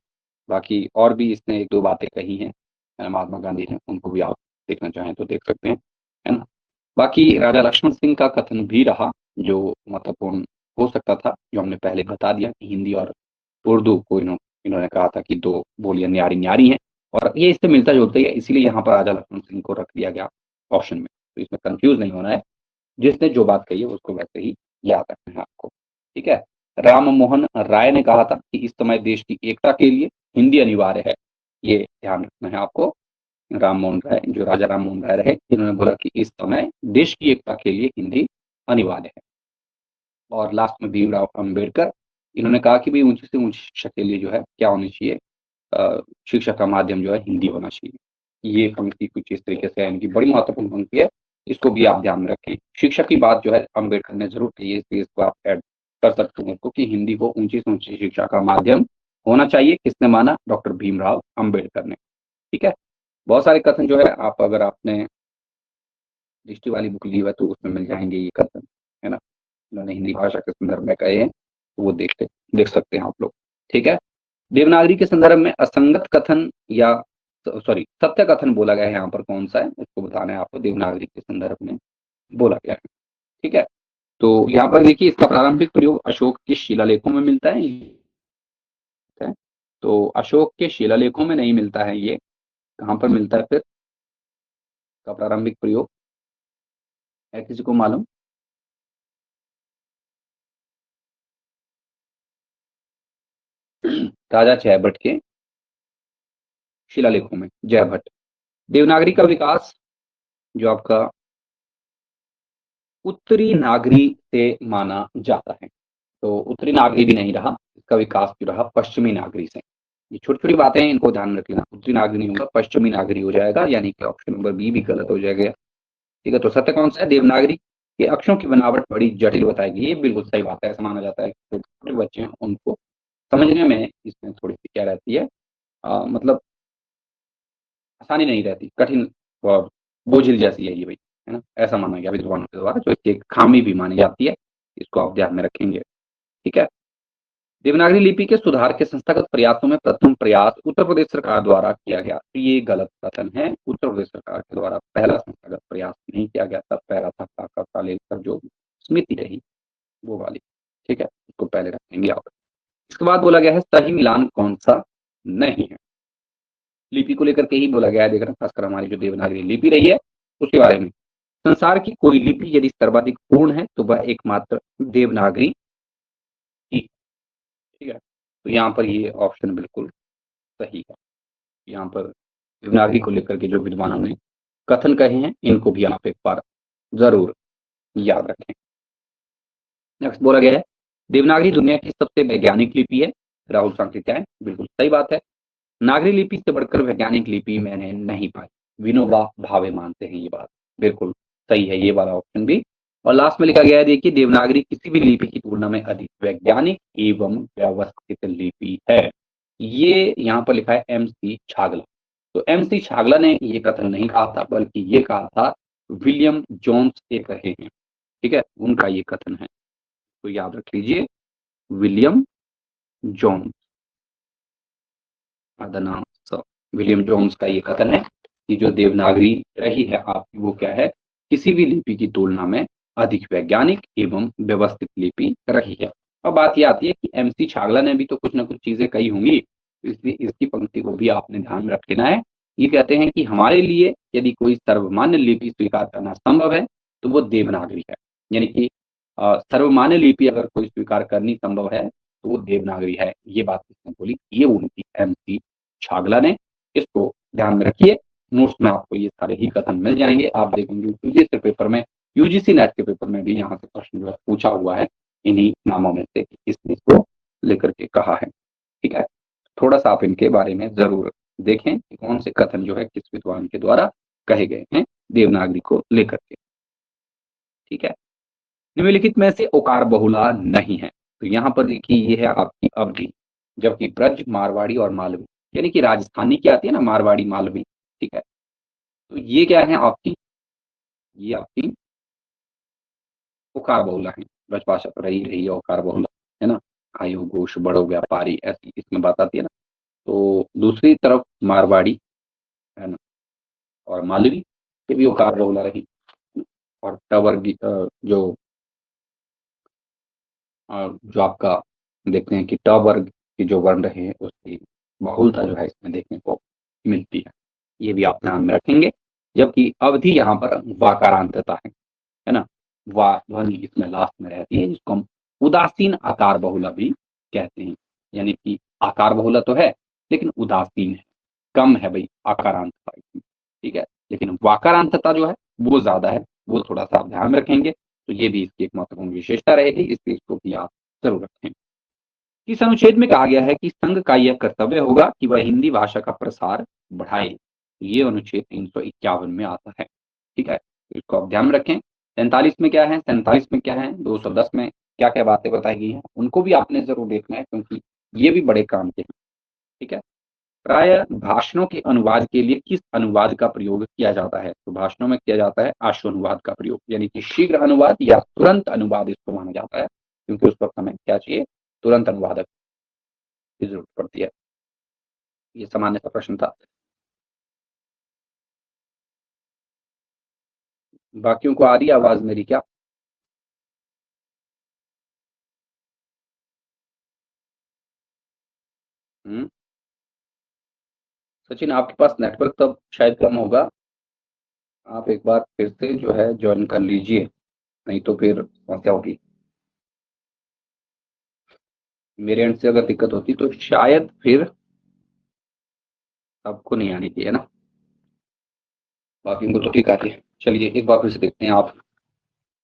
बाकी और भी इसने एक दो बातें कही हैं महात्मा गांधी ने, उनको भी आप देखना चाहें तो देख सकते हैं, है ना। बाकी राजा लक्ष्मण सिंह का कथन भी रहा जो महत्वपूर्ण हो सकता था, जो हमने पहले बता दिया कि हिंदी और उर्दू को इन्होंने कहा था कि दो बोलियां न्यारी न्यारी हैं, और ये इससे मिलता जुलता ही है, इसीलिए यहाँ पर राजा लक्ष्मण सिंह को रख दिया गया ऑप्शन में। तो इसमें कंफ्यूज नहीं होना है, जिसने जो बात कही है उसको वैसे ही याद रखना है आपको, ठीक है। राम मोहन राय ने कहा था कि इस समय देश की एकता के लिए हिंदी अनिवार्य है, ये ध्यान रखना है आपको। राम मोहन राय, जो राजा राम मोहन राय रहे, इन्होंने बोला कि इस समय देश की एकता के लिए हिंदी अनिवार्य है। और लास्ट में भीमराव अम्बेडकर, इन्होंने कहा कि भाई ऊंची से ऊंची शिक्षा के लिए जो है क्या होनी चाहिए, शिक्षा का माध्यम जो है हिंदी होना चाहिए। ये पंक्ति कुछ इस तरीके से है, इनकी बड़ी महत्वपूर्ण पंक्ति है, इसको भी आप ध्यान में रखें। शिक्षा की बात जो है अम्बेडकर ने जरूर की है, इसलिए इसको आप ऐड कर सकते हैं इसको कि हिंदी को ऊंची से ऊंची शिक्षा का माध्यम होना चाहिए। किसने माना? डॉक्टर भीमराव अम्बेडकर ने, ठीक है। बहुत सारे कथन जो है आप, अगर आपने दृष्टि वाली बुक ली हुआ तो उसमें मिल जाएंगे ये कथन, है ना। उन्होंने हिंदी भाषा के संदर्भ में कहे हैं, तो वो देख सकते हैं आप लोग, ठीक है। देवनागरी के संदर्भ में असंगत कथन या सॉरी सत्य कथन बोला गया है, यहाँ पर कौन सा है उसको बताना है आपको, देवनागरी के संदर्भ में बोला गया है, ठीक है। तो यहाँ पर देखिए, इसका प्रारंभिक प्रयोग अशोक के शिलालेखों में मिलता है। तो अशोक के शिलालेखों में नहीं मिलता है, ये कहाँ पर मिलता है फिर का प्रारंभिक प्रयोग, है किसी को मालूम? राजा जयभट्ट के शिलालेखों में, जयभट्ट। देवनागरी का विकास जो आपका उत्तरी नागरी से माना जाता है, तो उत्तरी नागरी भी नहीं रहा, इसका विकास जो रहा पश्चिमी नागरी से। ये छोटी छोटी बातें हैं, इनको ध्यान रख लेना। उत्तरी नागरी नहीं होगा, पश्चिमी नागरी हो जाएगा, यानी कि ऑप्शन नंबर बी भी गलत हो जाएगा, ठीक है। तो सत्य कौन सा है? देवनागरी के अक्षरों की बनावट बड़ी जटिल बताएगी, ये बिल्कुल सही बात है। ऐसा माना जाता है कि छोटे बच्चे हैं उनको समझने में इसमें थोड़ी सी क्या रहती है, मतलब आसानी नहीं रहती, कठिन और बोझिल जैसी है ये भाई, है ना। ऐसा माना गया विद्वानों के द्वारा, जो एक खामी भी मानी जाती है, इसको आप ध्यान में रखेंगे, ठीक है। देवनागरी लिपि के सुधार के संस्थागत प्रयासों में प्रथम प्रयास उत्तर प्रदेश सरकार द्वारा किया गया, तो ये गलत कथन है। उत्तर प्रदेश सरकार के द्वारा पहला संस्थागत प्रयास नहीं किया गया था, पहला था काका कालेलकर जो समिति रही वो वाली, ठीक है, उसको पहले रखेंगे आप। इसके बाद बोला गया है सही मिलान कौन सा नहीं है, लिपि को लेकर के ही बोला गया है, देख रहे हैं, खासकर हमारी जो देवनागरी लिपि रही है उसके बारे में। संसार की कोई लिपि यदि सर्वाधिक पूर्ण है तो वह एकमात्र देवनागरी ही, ठीक है। तो यहाँ पर ये ऑप्शन बिल्कुल सही है। यहाँ पर देवनागरी को लेकर के जो विद्वानों ने कथन कहे हैं, इनको भी आप एक बार जरूर याद रखें। नेक्स्ट बोला गया है, देवनागरी दुनिया की सबसे वैज्ञानिक लिपि है। राहुल सांकृत्यायन, बिल्कुल सही बात है। नागरी लिपि से बढ़कर वैज्ञानिक लिपि मैंने नहीं पाई, विनोबा भावे मानते हैं ये बात, बिल्कुल सही है ये वाला ऑप्शन भी। और लास्ट में लिखा गया है, देखिए, देवनागरी किसी भी लिपि की तुलना में अधिक वैज्ञानिक एवं व्यवस्थित लिपि है। ये यहाँ पर लिखा है MC छागला। तो MC छागला ने ये कथन नहीं कहा था, बल्कि ये कहा था विलियम जोन्स एक रहे हैं, ठीक है, उनका ये कथन है। तो याद रख लीजिए, विलियम जोन्स, आदना विलियम जोन्स का ये कथन है कि जो देवनागरी रही है आपकी, वो क्या है, किसी भी लिपि की तुलना में अधिक वैज्ञानिक एवं व्यवस्थित लिपि रही है। अब बात ये आती है कि MC छागला ने भी तो कुछ ना कुछ चीजें कही होंगी, इसलिए इसकी पंक्ति को भी आपने ध्यान में रख लेना है। ये कहते हैं कि हमारे लिए यदि कोई सर्वमान्य लिपि स्वीकार करना संभव है तो वो देवनागरी है। यानी कि सर्वमान्य लिपि अगर कोई स्वीकार करनी संभव है तो वो देवनागरी है। ये बात किसने बोली, ये उनकी MC छागला ने। इसको ध्यान में रखिए, नोट्स में आपको ये सारे ही कथन मिल जाएंगे। आप देखेंगे यूजीसी पेपर में, यूजीसी नेट के पेपर में भी यहाँ से प्रश्न जो है पूछा हुआ है इन्हीं नामों में से किसने इसको लेकर के कहा है, ठीक है। थोड़ा सा आप इनके बारे में जरूर देखें कि कौन से कथन जो है किस विद्वान के द्वारा कहे गए हैं देवनागरी को लेकर के, ठीक है। निम्नलिखित में से ओकार बहुला नहीं है। तो यहाँ पर देखिए, ये है आपकी अवधि, जबकि ब्रज, मारवाड़ी और मालवी, यानी कि राजस्थानी की आती है ना, मारवाड़ी मालवी, ठीक है। तो ये क्या है आपकी, ये आपकी ओकार बहुला है। ब्रजभाषा तो रही है ओकार बहुला, है ना। आयु, घोष, बड़ो, व्यापारी, ऐसी इसमें बात आती है ना। तो दूसरी तरफ मारवाड़ी, है ना, और मालवी, ये भी ओकार बहुला रही। और टवर्गी जो जो आपका देखते हैं कि ट वर्ग के जो वर्ण रहे हैं उसकी बहुलता जो है इसमें देखने को मिलती है, ये भी आप ध्यान में रखेंगे। जबकि अवधि यहाँ पर वाकारांतता है ना, वा ध्वनि इसमें लास्ट में रहती है, जिसको हम उदासीन आकार बहुला भी कहते हैं। यानी कि आकार बहुला तो है लेकिन उदासीन है, कम है भाई आकारांतता इसमें, ठीक है। लेकिन वाकारांतता जो है वो ज्यादा है, वो थोड़ा सा आप ध्यान में रखेंगे। तो ये भी इसकी एक महत्वपूर्ण विशेषता रहेगी, इसलिए इसको भी आप जरूर रखें। इस अनुच्छेद में कहा गया है कि संघ का यह कर्तव्य होगा कि वह हिंदी भाषा का प्रसार बढ़ाए। ये अनुच्छेद 351 में आता है, ठीक है। तो इसको आप ध्यान में रखें। 43 में क्या है, 47 में क्या है, 210 में क्या क्या बातें बताई गई हैं, उनको भी आपने जरूर देखना है, क्योंकि ये भी बड़े काम के हैं, ठीक है। प्राय भाषणों के अनुवाद के लिए किस अनुवाद का प्रयोग किया जाता है? तो भाषणों में किया जाता है आशु अनुवाद का प्रयोग, यानी कि शीघ्र अनुवाद या तुरंत अनुवाद इसको माना जाता है, क्योंकि उस वक्त हमें क्या चाहिए, तुरंत अनुवादक की जरूरत पड़ती है। ये सामान्य सा प्रश्न था। बाकियों को आ रही है आवाज मेरी क्या? सचिन, आपके पास नेटवर्क तब शायद कम होगा, आप एक बार फिर से जो है ज्वाइन कर लीजिए, नहीं तो फिर समस्या होगी। मेरे एंड से अगर दिक्कत होती तो शायद फिर आपको नहीं आनी चाहिए ना, बाकी को तो ठीक आती है। चलिए एक बार फिर से देखते हैं आप।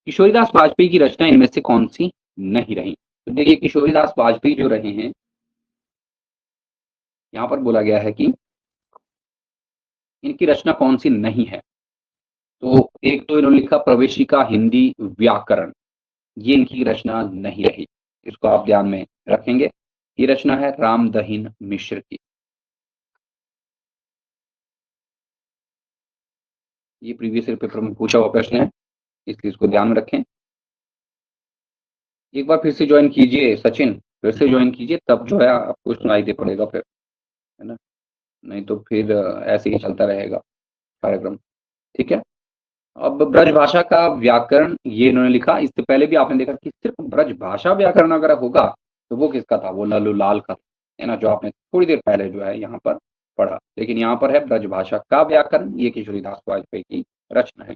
किशोरीदास वाजपेयी की रचना इनमें से कौन सी नहीं रही? तो देखिए, किशोरीदास वाजपेयी जो रहे हैं, यहाँ पर बोला गया है कि इनकी रचना कौन सी नहीं है। तो एक तो इन्होंने लिखा प्रवेशिका हिंदी व्याकरण, ये इनकी रचना नहीं रही, इसको आप ध्यान में रखेंगे। ये रचना है राम दहीन मिश्र की। ये प्रीवियस ईयर पेपर में पूछा हुआ प्रश्न है, इसलिए इसको ध्यान में रखें। एक बार फिर से ज्वाइन कीजिए सचिन, फिर से ज्वाइन कीजिए, तब जो है आपको सुनाई दे पड़ेगा फिर, है ना, नहीं तो फिर ऐसे ही चलता रहेगा कार्यक्रम, ठीक है। अब ब्रज भाषा का व्याकरण ये इन्होंने लिखा। इससे पहले भी आपने देखा कि सिर्फ ब्रज भाषा व्याकरण अगर होगा तो वो किसका था, वो लल्लू लाल का, है ना, जो आपने थोड़ी देर पहले जो है यहाँ पर पढ़ा। लेकिन यहाँ पर है ब्रज भाषा का व्याकरण, ये किशोरीदास वाजपेयी की रचना है।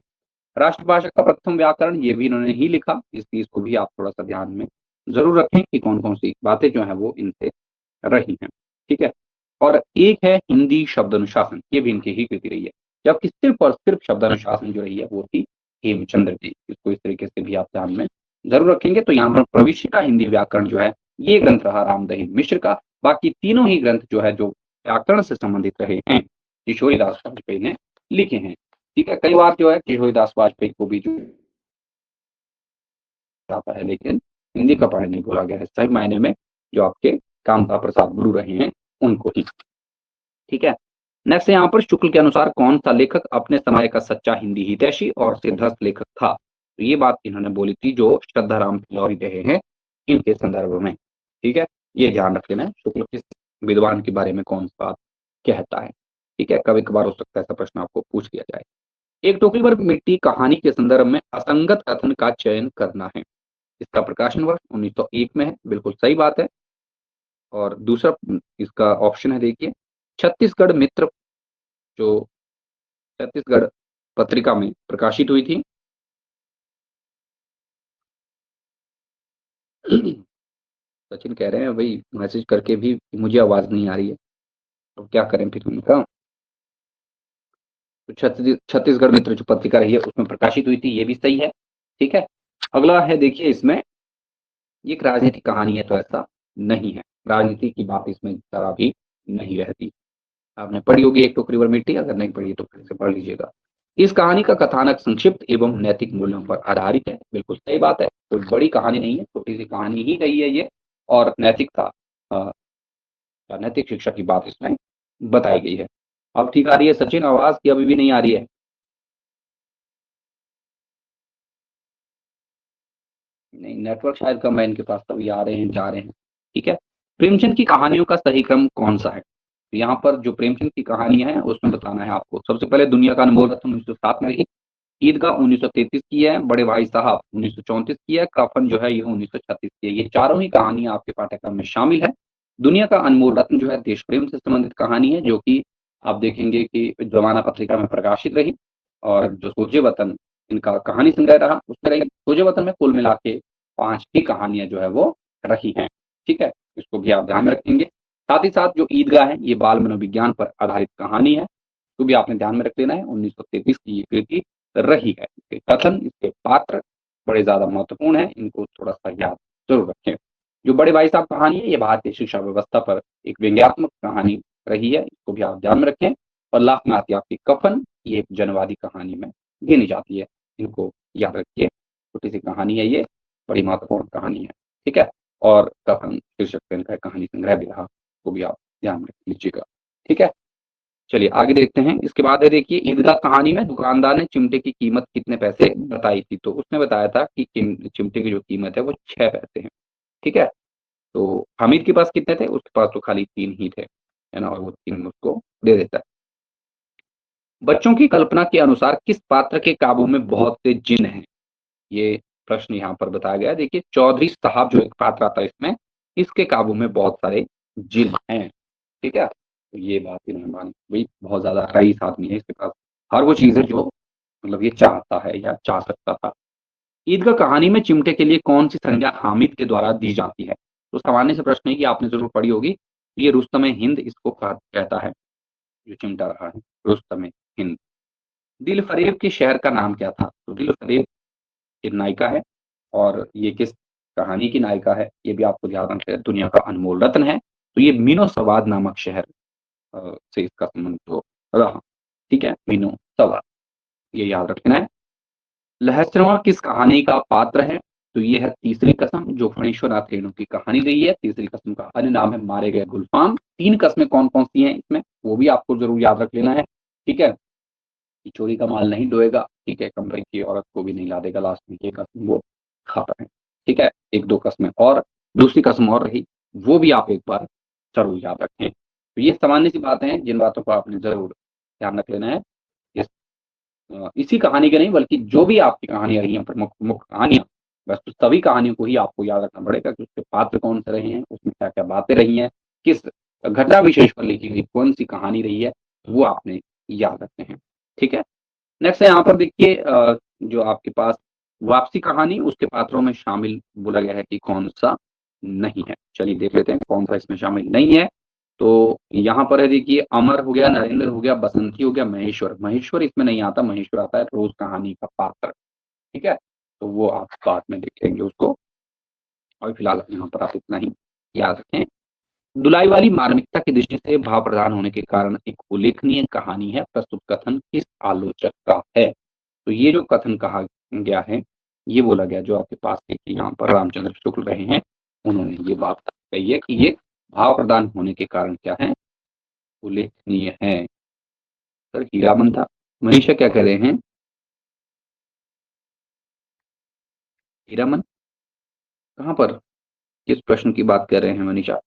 राष्ट्रभाषा का प्रथम व्याकरण ये भी इन्होंने ही लिखा, इस चीज को भी आप थोड़ा सा ध्यान में जरूर रखें कि कौन कौन सी बातें जो है वो इनसे रही हैं। ठीक है, और एक है हिंदी शब्द अनुशासन, ये भी इनकी ही कृति रही है, जबकि सिर्फ और सिर्फ शब्द अनुशासन जो रही है वो थी हेमचंद्र जी। इसको इस तरीके से भी आप ध्यान में जरूर रखेंगे। तो यहाँ पर प्रविष्टिका हिंदी व्याकरण जो है ये ग्रंथ रहा रामदही मिश्र का। बाकी तीनों ही ग्रंथ जो है जो व्याकरण से संबंधित रहे हैं किशोरीदास वाजपेयी ने लिखे हैं। ठीक है, कई बार जो है किशोरीदास वाजपेयी को भी जो आता है, लेकिन हिंदी का पढ़ा नहीं बोला गया है, सही मायने में जो आपके कामता प्रसाद गुरु रहे हैं उनको ही। ठीक है, नेक्स्ट यहाँ पर शुक्ल के अनुसार कौन सा लेखक अपने समय का सच्चा हिंदी हितैषी और सिद्धहस्त लेखक था? तो ये बात इन्होंने बोली थी जो श्रद्धाराम तिवारी रहे हैं इनके संदर्भ में। ठीक है, ये ध्यान रख लेना है शुक्ल किस विद्वान के बारे में कौन सा कहता है। ठीक है, कभी कभार हो सकता है ऐसा प्रश्न आपको पूछ लिया जाए। एक टोकरी भर मिट्टी कहानी के संदर्भ में असंगत कथन का चयन करना है। इसका प्रकाशन वर्ष 1901 में है, बिल्कुल सही बात है। और दूसरा इसका ऑप्शन है, देखिए छत्तीसगढ़ मित्र जो छत्तीसगढ़ पत्रिका में प्रकाशित हुई थी। सचिन कह रहे हैं भाई मैसेज करके भी मुझे आवाज नहीं आ रही है, तो क्या करें फिर उनका। तो छत्तीसगढ़ मित्र जो पत्रिका रही है उसमें प्रकाशित हुई थी, ये भी सही है। ठीक है, अगला है देखिए इसमें ये एक राजनीतिक कहानी है, तो ऐसा नहीं है, राजनीति की बात इसमें जरा भी नहीं रहती। आपने पढ़ी होगी एक टोकरी भर मिट्टी, अगर नहीं पढ़ी तो फिर से पढ़ लीजिएगा। इस कहानी का कथानक संक्षिप्त एवं नैतिक मूल्यों पर आधारित है, बिल्कुल सही बात है, कोई बड़ी कहानी नहीं है, छोटी सी कहानी ही रही है ये। और नैतिकता नैतिक शिक्षा की बात इसमें बताई गई है। अब ठीक आ रही है सचिन आवाज की अभी भी नहीं आ रही है? नहीं, नेटवर्क शायद कम है इनके पास, तभी आ रहे हैं जा रहे हैं। ठीक है, प्रेमचंद की कहानियों का सही क्रम कौन सा है? तो यहाँ पर जो प्रेमचंद की कहानियां हैं उसमें बताना है आपको। सबसे पहले दुनिया का अनमोल रत्न 1907 में रही, ईदगाह 1933 की है, बड़े भाई साहब 1934 की है, कफन जो है ये 1936 की है। ये चारों ही कहानियां आपके पाठ्यक्रम में शामिल है। दुनिया का अनमोल रत्न जो है देश प्रेम से संबंधित कहानी है, जो कि आप देखेंगे कि जमाना पत्रिका में प्रकाशित रही। और जो सोचे वतन इनका कहानी संग्रह रहा उसमें रही। सोचे वतन में कुल मिला के 5 ही कहानियां जो है वो रही हैं। ठीक है, इसको भी आप ध्यान में रखेंगे। साथ ही साथ जो ईदगाह है ये बाल मनोविज्ञान पर आधारित कहानी है, तो भी आपने ध्यान में रख लेना है। 1933 की ये कृति रही है। इसके कथन इसके पात्र बड़े ज्यादा महत्वपूर्ण है, इनको थोड़ा सा याद जरूर रखें। जो बड़े भाई साहब कहानी है ये भारतीय शिक्षा व्यवस्था पर एक व्यंग्यात्मक कहानी रही है, इसको भी आप ध्यान में रखें। और लाखनाथ आपकी कफन ये एक जनवादी कहानी में गिनी जाती है, इनको याद रखिए। छोटी सी कहानी है ये, बड़ी महत्वपूर्ण कहानी है। ठीक है, और कफन शीर्षक से इनका कहानी संग्रह भी रहा, वो भी आप ध्यान में रख लीजिएगा। ठीक है, चलिए आगे देखते हैं। इसके बाद है देखिए ईदगाह कहानी में दुकानदार ने चिमटे की कीमत कितने पैसे बताई थी? तो उसने बताया था कि चिमटे की जो कीमत है वो 6 पैसे है। ठीक है, तो हामिद के पास कितने थे? उसके पास तो खाली 3 ही थे, है ना, और वो 3 उसको दे देता है। बच्चों की कल्पना के अनुसार किस पात्र के काबू में बहुत से जिन हैं? ये प्रश्न यहाँ पर बताया गया है। देखिए चौधरी साहब जो एक पात्र आता है इसमें, इसके काबू में बहुत सारे जिन हैं। ठीक है, तो ये बात इन्होंने मानी, भाई बहुत ज्यादा रईस आदमी है, इसके पास हर वो चीज है जो मतलब ये चाहता है या चाह सकता था। ईदगाह कहानी में चिमटे के लिए कौन सी संज्ञा हामिद के द्वारा दी जाती है? तो सामान्य से प्रश्न है कि आपने जरूर पढ़ी होगी, ये रुस्तम हिंद इसको कहता है, जो चिमटा रहा है रुस्तम हिंद। दिल फरेब के शहर का नाम क्या था? तो दिल फरेब एक नायिका है, और ये किस कहानी की नायिका है ये भी आपको ध्यान रखना है। दुनिया का अनमोल रत्न है, तो ये मीनो सवाद नामक शहर से इसका संबंध तो रहा। ठीक है, मीनो सवाद, ये याद रखना है। लहस्रमा किस कहानी का पात्र है? तो ये है तीसरी कसम, जो फणीश्वरनाथ रेणु की कहानी रही है। तीसरी कसम का अन्य नाम है मारे गए गुलफाम। 3 कस्में कौन कौन सी हैं इसमें, वो भी आपको जरूर याद रख लेना है। ठीक है, कि चोरी का माल नहीं ढोएगा, ठीक है, कमरे की औरत को भी नहीं ला देगा, लास्ट में ये कसम वो खाता है। ठीक है, 1-2 कस्में और दूसरी कसम और रही, वो भी आप एक बार जरूर याद रखें। तो ये सामान्य सी बातें हैं जिन बातों को आपने जरूर ध्यान रख लेना है। इस इसी कहानी के नहीं बल्कि जो भी आपकी कहानियां रही हैं, प्रमुख मुख्य कहानियां, बस तो सभी कहानियों को ही आपको याद रखना पड़ेगा कि उसके पात्र कौन से रहे हैं, उसमें क्या क्या बातें रही हैं, किस घटना विशेष पर लिखी गई कौन सी कहानी रही है, वो आपने याद रखने हैं। ठीक है, नेक्स्ट है यहाँ पर देखिए जो आपके पास वापसी कहानी, उसके पात्रों में शामिल बोला गया है कि कौन सा नहीं है। चलिए देख लेते हैं कौन सा इसमें शामिल नहीं है। तो यहाँ पर है देखिए, अमर हो गया, नरेंद्र हो गया, बसंती हो गया, महेश्वर। महेश्वर इसमें नहीं आता, महेश्वर आता है रोज कहानी का पात्र। ठीक है, तो वो आप बाद में देख लेंगे उसको। और फिलहाल यहाँ पर आप इतना ही याद रखें। दुलाई वाली मार्मिकता की दृष्टि से भाव प्रधान होने के कारण एक उल्लेखनीय कहानी है। प्रस्तुत कथन किस आलोचक का है? तो ये जो कथन कहा गया है, ये बोला गया जो आपके पास देखिए यहाँ पर रामचंद्र शुक्ल रहे हैं, उन्होंने ये बात कही है कि ये भाव प्रदान होने के कारण क्या है, उल्लेखनीय है। सर हीरामन था। मनीषा क्या कह रहे हैं? हीरामन कहाँ पर, किस प्रश्न की बात कर रहे हैं मनीषा?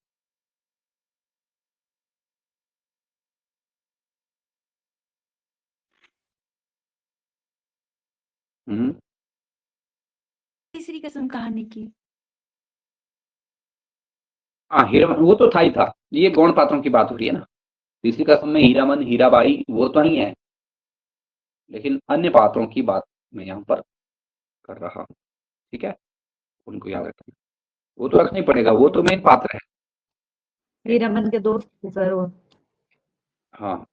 हम्म। तीसरी कसम कहानी की। हाँ हीरामन वो तो था ही था, ये गौण पात्रों की बात हो रही है ना। तीसरी कसम में हीरामन हीराबाई वो तो नहीं है, लेकिन अन्य पात्रों की बात मैं यहाँ पर कर रहा हूँ। ठीक है, उनको याद रखना, वो तो रखना ही पड़ेगा, वो तो मेन पात्र है। हीरामन के दोस्त थे सर वो। हाँ,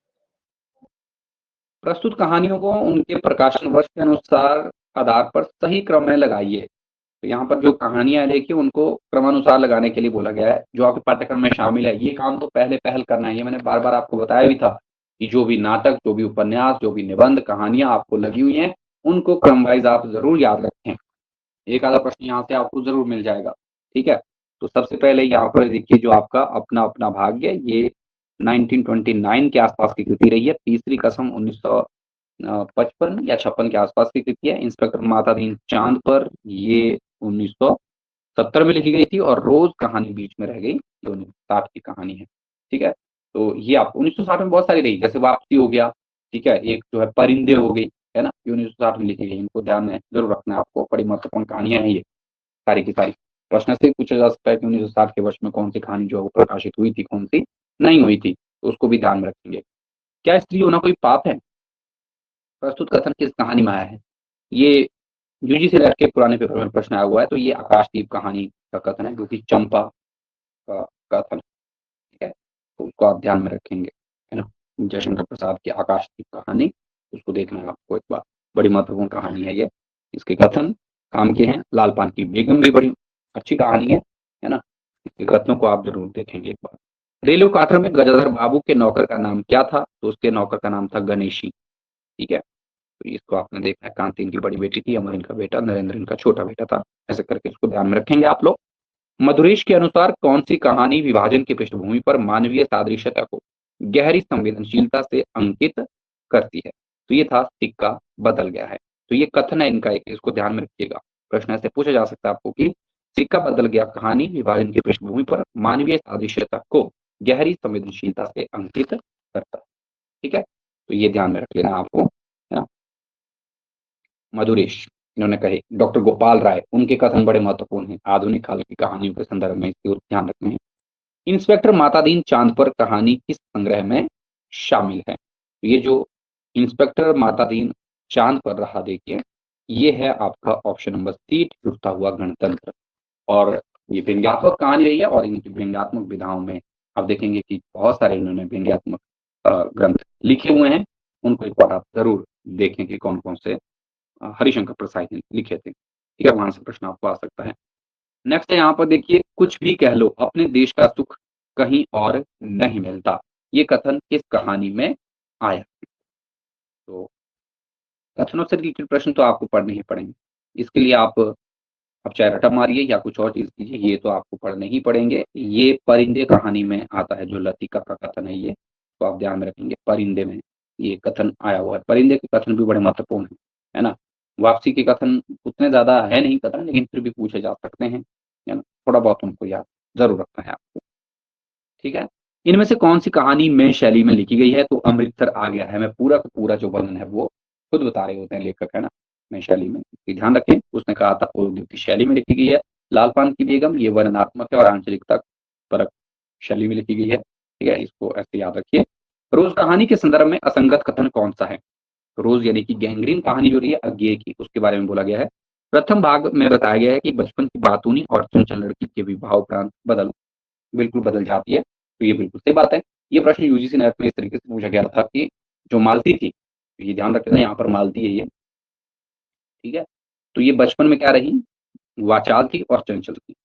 प्रस्तुत कहानियों को उनके प्रकाशन वर्ष के अनुसार आधार पर सही क्रम में लगाइए। तो यहाँ पर जो कहानियां देखिए उनको क्रमानुसार लगाने के लिए बोला गया है, जो आपके पाठ्यक्रम में शामिल है। ये काम तो पहले पहल करना है, ये मैंने बार बार आपको बताया भी था कि जो भी नाटक, जो भी उपन्यास, जो भी निबंध, कहानियां आपको लगी हुई हैं, उनको क्रम वाइज आप जरूर याद रखें। एक आधा प्रश्न यहाँ से आपको जरूर मिल जाएगा। ठीक है, तो सबसे पहले यहाँ पर देखिए जो आपका अपना अपना भाग्य, ये 1929 के आसपास की कृति रही है। तीसरी कसम 1955 या 56 के आसपास की कृति है। इंस्पेक्टर माता दीन चांद पर, ये 1970 में लिखी गई थी। और रोज कहानी बीच में रह गई, ये 1960 की कहानी है। ठीक है, तो ये आप 1960 में बहुत सारी रही, जैसे वापसी हो गया। ठीक है, एक जो है परिंदे हो गई, है ना, ये 1960 में लिखी गई। इनको ध्यान में जरूर रखना है आपको, बड़ी महत्वपूर्ण कहानियां हैं ये सारी की सारी। प्रश्न से पूछा जा सकता है कि 1960 के वर्ष में कौन सी कहानी जो है वो प्रकाशित हुई थी, कौन सी नहीं हुई थी, तो उसको भी ध्यान में रखेंगे। क्या स्त्री होना कोई पाप है? प्रस्तुत कथन किस कहानी में आया है? ये यूजीसी नेट के पुराने पेपर में प्रश्न आया हुआ है। तो ये आकाशदीप कहानी का कथन है, जो कि चंपा का कथन। ठीक है, तो उसको आप ध्यान में रखेंगे, है ना। जयशंकर प्रसाद की आकाशदीप कहानी, उसको देखना है आपको एक बार, बड़ी महत्वपूर्ण कहानी है ये। इसके कथन काम के हैं। लाल पान की बेगम भी बड़ी अच्छी कहानी है ना। इसके कथनों को आप जरूर देखेंगे एक बार। रेलवे क्वार्टर में गजाधर बाबू के नौकर का नाम क्या था? तो उसके नौकर का नाम था गणेशी। ठीक है, तो इसको आपने देखना है। कांति इनकी बड़ी बेटी थी, अमर इनका बेटा, नरेंद्र इनका छोटा बेटा था। ऐसे करके इसको ध्यान में रखेंगे आप लोग। मधुरेश के अनुसार कौन सी कहानी विभाजन की पृष्ठभूमि पर मानवीय सादृश्यता को गहरी संवेदनशीलता से अंकित करती है? तो ये था सिक्का बदल गया है। तो ये कथन है इनका एक, इसको ध्यान में रखिएगा। प्रश्न ऐसे पूछा जा सकता है आपको कि सिक्का बदल गया कहानी विभाजन की पृष्ठभूमि पर मानवीय सादृश्यता को गहरी संवेदनशीलता से अंकित करता है। ठीक है, तो ये ध्यान में रख लेना आपको, है ना। मधुरेश इन्होंने कहे। डॉक्टर गोपाल राय, उनके कथन बड़े महत्वपूर्ण हैं आधुनिक काल की कहानियों के संदर्भ में, इसकी ओर ध्यान रखना है। इंस्पेक्टर मातादीन चांद पर कहानी किस संग्रह में शामिल है? तो ये जो इंस्पेक्टर मातादीन चांद पर रहा देखिए, ये है आपका ऑप्शन नंबर सी, टूटता हुआ गणतंत्र। और ये व्यंग्यात्मक कहानी रही है, और इनकी व्यंग्यात्मक विधाओं में आप देखेंगे कि बहुत सारे इन्होंने व्यंग्यात्मक ग्रंथ लिखे हुए हैं। उनको एक बार आप जरूर देखें कि कौन कौन से हरिशंकर प्रसाद ने लिखे थे। ठीक है, वहां से प्रश्न आपको आ सकता है। नेक्स्ट है यहाँ पर देखिए, कुछ भी कह लो, अपने देश का सुख कहीं और नहीं मिलता। ये कथन किस कहानी में आया? तो कथनों से रिलेटेड प्रश्न तो आपको पढ़ने ही पड़ेंगे। इसके लिए आप चाहे रटा मारिए या कुछ और चीज कीजिए, ये तो आपको पढ़ने ही पड़ेंगे। ये परिंदे कहानी में आता है, जो लतिका का कथन है ये, तो आप ध्यान में रखेंगे। परिंदे में ये कथन आया हुआ है। परिंदे के कथन भी बड़े महत्वपूर्ण है ना। वापसी के कथन उतने ज्यादा है नहीं कथन, लेकिन फिर भी पूछे जा सकते हैं, है ना। थोड़ा बहुत उनको याद जरूर रखना है आपको। ठीक है, इनमें से कौन सी कहानी में शैली में लिखी गई है? तो अमृतसर आ गया है, मैं पूरा का पूरा जो वर्णन है वो खुद बता रहे होते हैं लेखक, है ना। में शैली में, ध्यान रखें, उसने कहा था पूर्व की शैली में लिखी गई है। लाल पान की बेगम, ये वर्णनात्मक है और आंचलिकता परक शैली में लिखी गई है। ठीक है, इसको ऐसे याद रखिए। रोज कहानी के संदर्भ में असंगत कथन कौन सा है? रोज यानी कि गैंग्रीन कहानी जो रही है अज्ञे की, उसके बारे में बोला गया है प्रथम भाग में बताया गया है कि बचपन की बातूनी और चंचल लड़की के विवाह उपरांत बिल्कुल बदल जाती है। तो ये बिल्कुल सही बात है। ये प्रश्न यूजीसी नेट में इस तरीके से पूछा गया था कि जो मालती थी, ये ध्यान रखना यहाँ पर मालती है ये, ठीक है? तो ये बचपन में क्या रही? वाचाल थी और चंचल थी।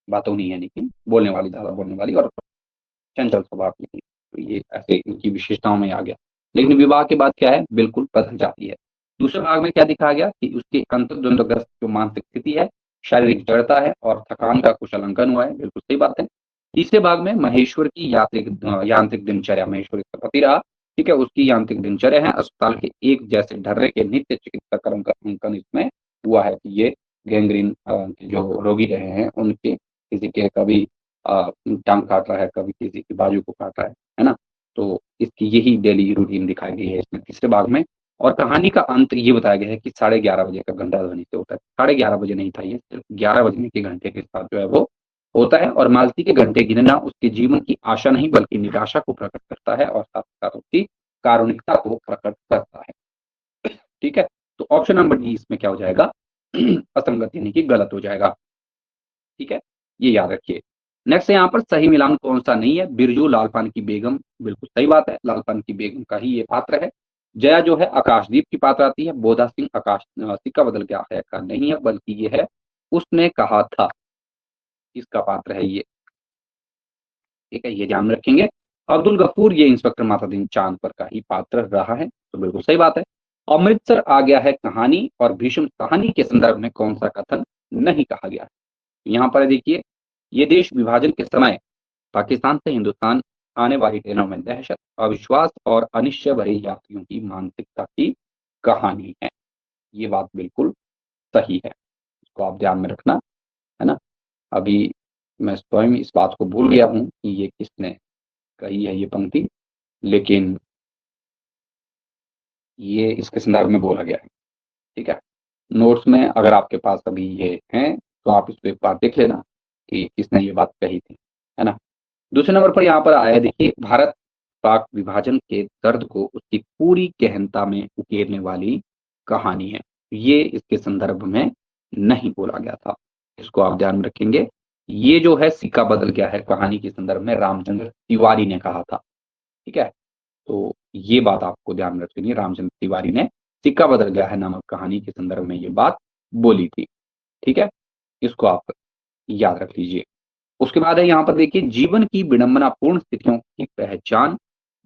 बातूनी यानी कि बोलने वाली, ज़्यादा बोलने वाली और चंचल स्वभाव की थी। तो ये ऐसे इनकी विशेषताओं में आ गया। लेकिन विवाह के बाद क्या है? बिल्कुल बदल जाती है। दूसरे भाग में क्या दिखाया गया कि उसकी अंतर्द्वंदग्रस्त जो मानसिक स्थिति है, शारीरिक जड़ता है और थकान का कुशल-अंकन हुआ है। बिल्कुल सही बात है। तीसरे भाग में महेश्वर की यांत्रिक दिनचर्या, महेश्वर इसका पति रहा, ठीक है? उसकी यांत्रिक दिनचर्या है, अस्पताल के एक जैसे ढर्रे के नित्य चिकित्सा क्रम का अंकन इसमें हुआ है कि ये गैंग्रीन के जो रोगी रहे हैं, उनके किसी के कभी टाँग काट रहा है, कभी किसी की बाजू को काट रहा है ना? तो इसकी यही डेली रूटीन दिखाई गई है इसमें तीसरे भाग में। और कहानी का अंत ये बताया गया है कि 11:30 बजे का घंटा ध्वनि से होता है। 11:30 बजे नहीं था ये, सिर्फ 11 बजने के घंटे के साथ जो है वो होता है। और मालती के घंटे गिनना उसके जीवन की आशा नहीं बल्कि निराशा को प्रकट करता है और साथ-साथ उसकी कारुणिकता को प्रकट करता है। ठीक है? तो ऑप्शन नंबर डी इसमें क्या हो जाएगा? असंगत यानी कि गलत हो जाएगा। ठीक है? ये याद रखिए। नेक्स्ट यहाँ पर सही मिलान कौन-सा नहीं है? बिरजू लालपान की बेगम, बिल्कुल सही बात है, लालपान की बेगम का ही ये पात्र है। जया जो है आकाशदीप की पात्र आती है, बोधा सिंह सिक्का बदल गया है का नहीं है, बल्कि ये है उसने कहा था, इसका पात्र है ये। ठीक है? ये ध्यान में रखेंगे। अब्दुल गफूर ये इंस्पेक्टर मातादीन चांद पर का ही पात्र रहा है, तो बिल्कुल सही बात है। अमृतसर आ गया है कहानी और भीष्म कहानी के संदर्भ में कौन-सा कथन नहीं कहा गया? यहाँ पर देखिए, ये देश विभाजन के समय पाकिस्तान से हिंदुस्तान आने वाली ट्रेनों में दहशत, अविश्वास और अनिश्चय भरे यात्रियों की मानसिकता की कहानी है। ये बात बिल्कुल सही है, इसको आप ध्यान में रखना, है ना? अभी मैं स्वयं इस बात को भूल गया हूँ कि ये किसने कही है ये पंक्ति, लेकिन ये इसके संदर्भ में बोला गया है, ठीक है? नोट्स में अगर आपके पास अभी ये हैं, तो आप इसको एक बार देख लेना कि किसने ये बात कही थी, है ना? दूसरे नंबर पर यहाँ पर आया है देखिए, भारत पाक विभाजन के दर्द को उसकी पूरी गहनता में उकेरने वाली कहानी है। ये इसके संदर्भ में नहीं बोला गया था। इसको आप ध्यान में रखेंगे। ये जो है सिक्का बदल गया है कहानी के संदर्भ में रामचंद्र तिवारी ने कहा था। ठीक है? तो ये बात आपको ध्यान में रखनी है, रामचंद्र तिवारी ने सिक्का बदल गया है नामक कहानी के संदर्भ में ये बात बोली थी। ठीक है? इसको आप याद रख लीजिए। उसके बाद है यहाँ पर देखिए, जीवन की विडंबनापूर्ण स्थितियों की पहचान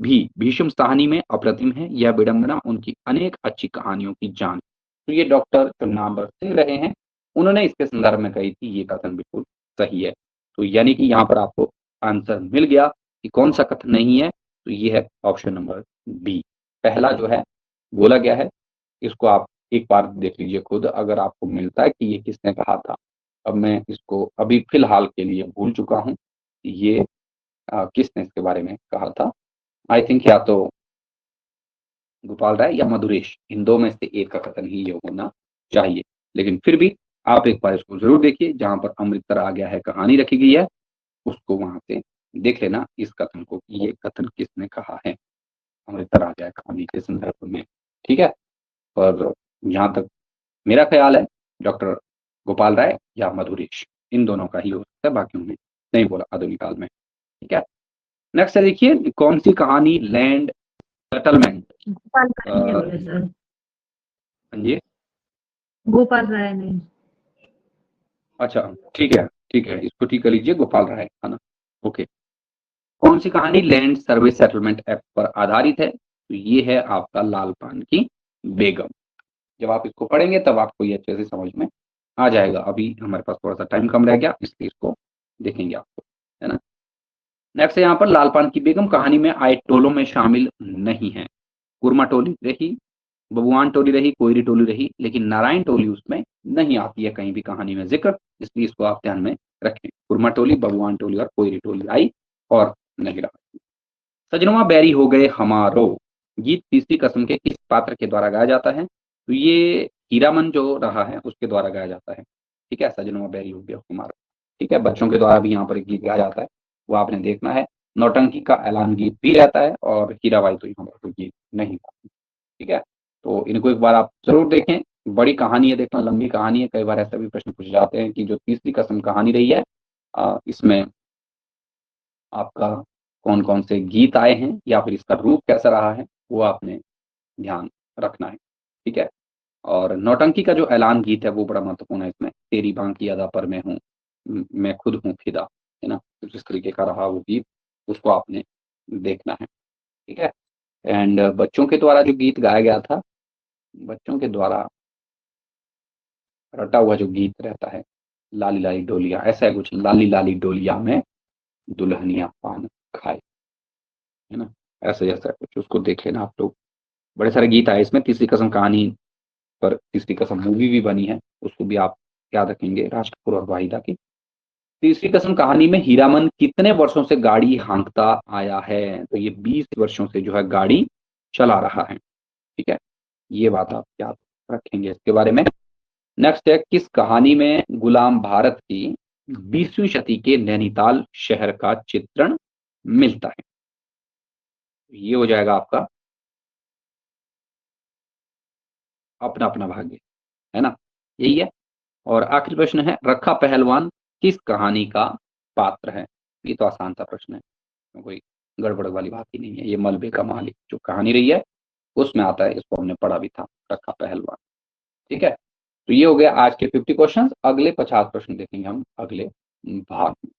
भी भीष्म साहनी में अप्रतिम है। यह विडंबना उनकी अनेक अच्छी कहानियों की जान। तो ये डॉक्टर चन्नाबर सिंह रहे हैं, उन्होंने इसके संदर्भ में कही थी, ये कथन बिल्कुल सही है। तो यानी कि यहाँ पर आपको आंसर मिल गया कि कौन सा कथन नहीं है, तो ये है ऑप्शन नंबर बी। पहला जो है बोला गया है, इसको आप एक बार देख लीजिए खुद, अगर आपको मिलता है कि ये किसने कहा था। अब मैं इसको अभी फ़िलहाल के लिए भूल चुका हूँ, कि ये किसने इसके बारे में कहा था। आई थिंक या तो गोपाल राय या मधुरेश, इन 2 में से एक का कथन ही ये होना चाहिए। लेकिन फिर भी आप एक बार इसको ज़रूर देखिए, जहाँ पर अमृतसर आ गया है कहानी रखी गई है, उसको वहाँ से देख लेना इस कथन को कि ये कथन किसने कहा है, अमृतसर आ गया है कहानी के संदर्भ में। ठीक है? और जहाँ तक मेरा ख़्याल है, डॉक्टर गोपाल राय या मधुरेश, इन दोनों का ही हो सकता है, बाकियों ने नहीं बोला आधुनिक काल में। ठीक है? नेक्स्ट है देखिए, कौन-सी कहानी लैंड सेटलमेंट गोपाल राय ने अ, बोला सर, हाँ जी, गोपाल राय ने। अच्छा ठीक है, इसको ठीक कर लीजिए, गोपाल राय, है ना? ओके। कौन-सी कहानी लैंड सर्वे सेटलमेंट एक्ट पर आधारित है? तो ये है आपका लाल पान की बेगम। जब आप इसको पढ़ेंगे तब आपको ये अच्छे से समझ में आ जाएगा। अभी हमारे पास थोड़ा-सा टाइम कम रह गया, इसलिए इसको देखेंगे आपको, है ना? नेक्स्ट है यहाँ पर लाल पान की बेगम कहानी में आए टोलों में शामिल नहीं है। कुरमा टोली रही, बबुआन टोली रही, कोयरी टोली रही, लेकिन नारायण टोली उसमें नहीं आती है कहीं भी कहानी में ज़िक्र, इसलिए इसको आप ध्यान में रखें। कुरमा टोली, बबुआन टोली और कोयरी टोली आई और नहीं रहा। सजनवा बैरी हो गए हमारो गीत तीसरी कसम के किस पात्र के द्वारा गाया जाता है? तो ये हीरामन जो रहा है उसके द्वारा गाया जाता है। ठीक है? सजनवा बैरी हो गया हमारो। ठीक है? बच्चों के द्वारा भी यहाँ पर एक गीत गाया जाता है, वो आपने देखना है। नौटंकी का ऐलान गीत भी रहता है और हीराबाई तो यहाँ पर कोई गीत नहीं गाती। ठीक है? तो इनको एक बार आप ज़रूर देखें, बड़ी कहानी है, देखना लंबी कहानी है, कई बार ऐसा भी प्रश्न पूछे जाते हैं कि जो तीसरी कसम कहानी रही है इसमें आपका कौन कौन से गीत आए हैं या फिर इसका रूप कैसा रहा है वो आपने ध्यान रखना है। ठीक है। और नौटंकी का जो ऐलान गीत है वो बड़ा महत्वपूर्ण है इसमें, तेरी बांकी अदा पर मैं हूँ, मैं खुद हूँ फिदा, है ना। तो जिस तरीके का रहा वो गीत उसको आपने देखना है। ठीक है। एंड बच्चों के द्वारा जो गीत गाया गया था, बच्चों के द्वारा रटा हुआ जो गीत रहता है, लाली लाली डोलिया, ऐसा है कुछ, लाली लाली डोलिया में दुल्हनिया पान खाए, है ना। ऐसे जैसा कुछ उसको देख लेना आप लोग। बड़े सारे गीत आए इसमें, तीसरी कसम कहानी पर तीसरी कसम मूवी भी बनी है, उसको भी आप याद रखेंगे, राज कपूर और वाहिदा की। तीसरी कसम कहानी में हीरामन कितने वर्षों से गाड़ी हाँकता आया है, तो ये 20 वर्षों से जो है गाड़ी चला रहा है। ठीक है, ये बात आप याद रखेंगे इसके बारे में। नेक्स्ट है, किस कहानी में गुलाम भारत की 20वीं शती के नैनीताल शहर का चित्रण मिलता है। ये हो जाएगा आपका अपना अपना भाग्य, है ना, यही है। और आखिरी प्रश्न है, रखा पहलवान किस कहानी का पात्र है। ये तो आसान सा प्रश्न है, कोई गड़बड़ वाली बात ही नहीं है, ये मलबे का मालिक जो कहानी रही है उसमें आता है, इसको हमने पढ़ा भी था, रखा पहलवान। ठीक है, तो ये हो गया आज के 50 क्वेश्चन। अगले 50 प्रश्न देखेंगे हम अगले भाग में।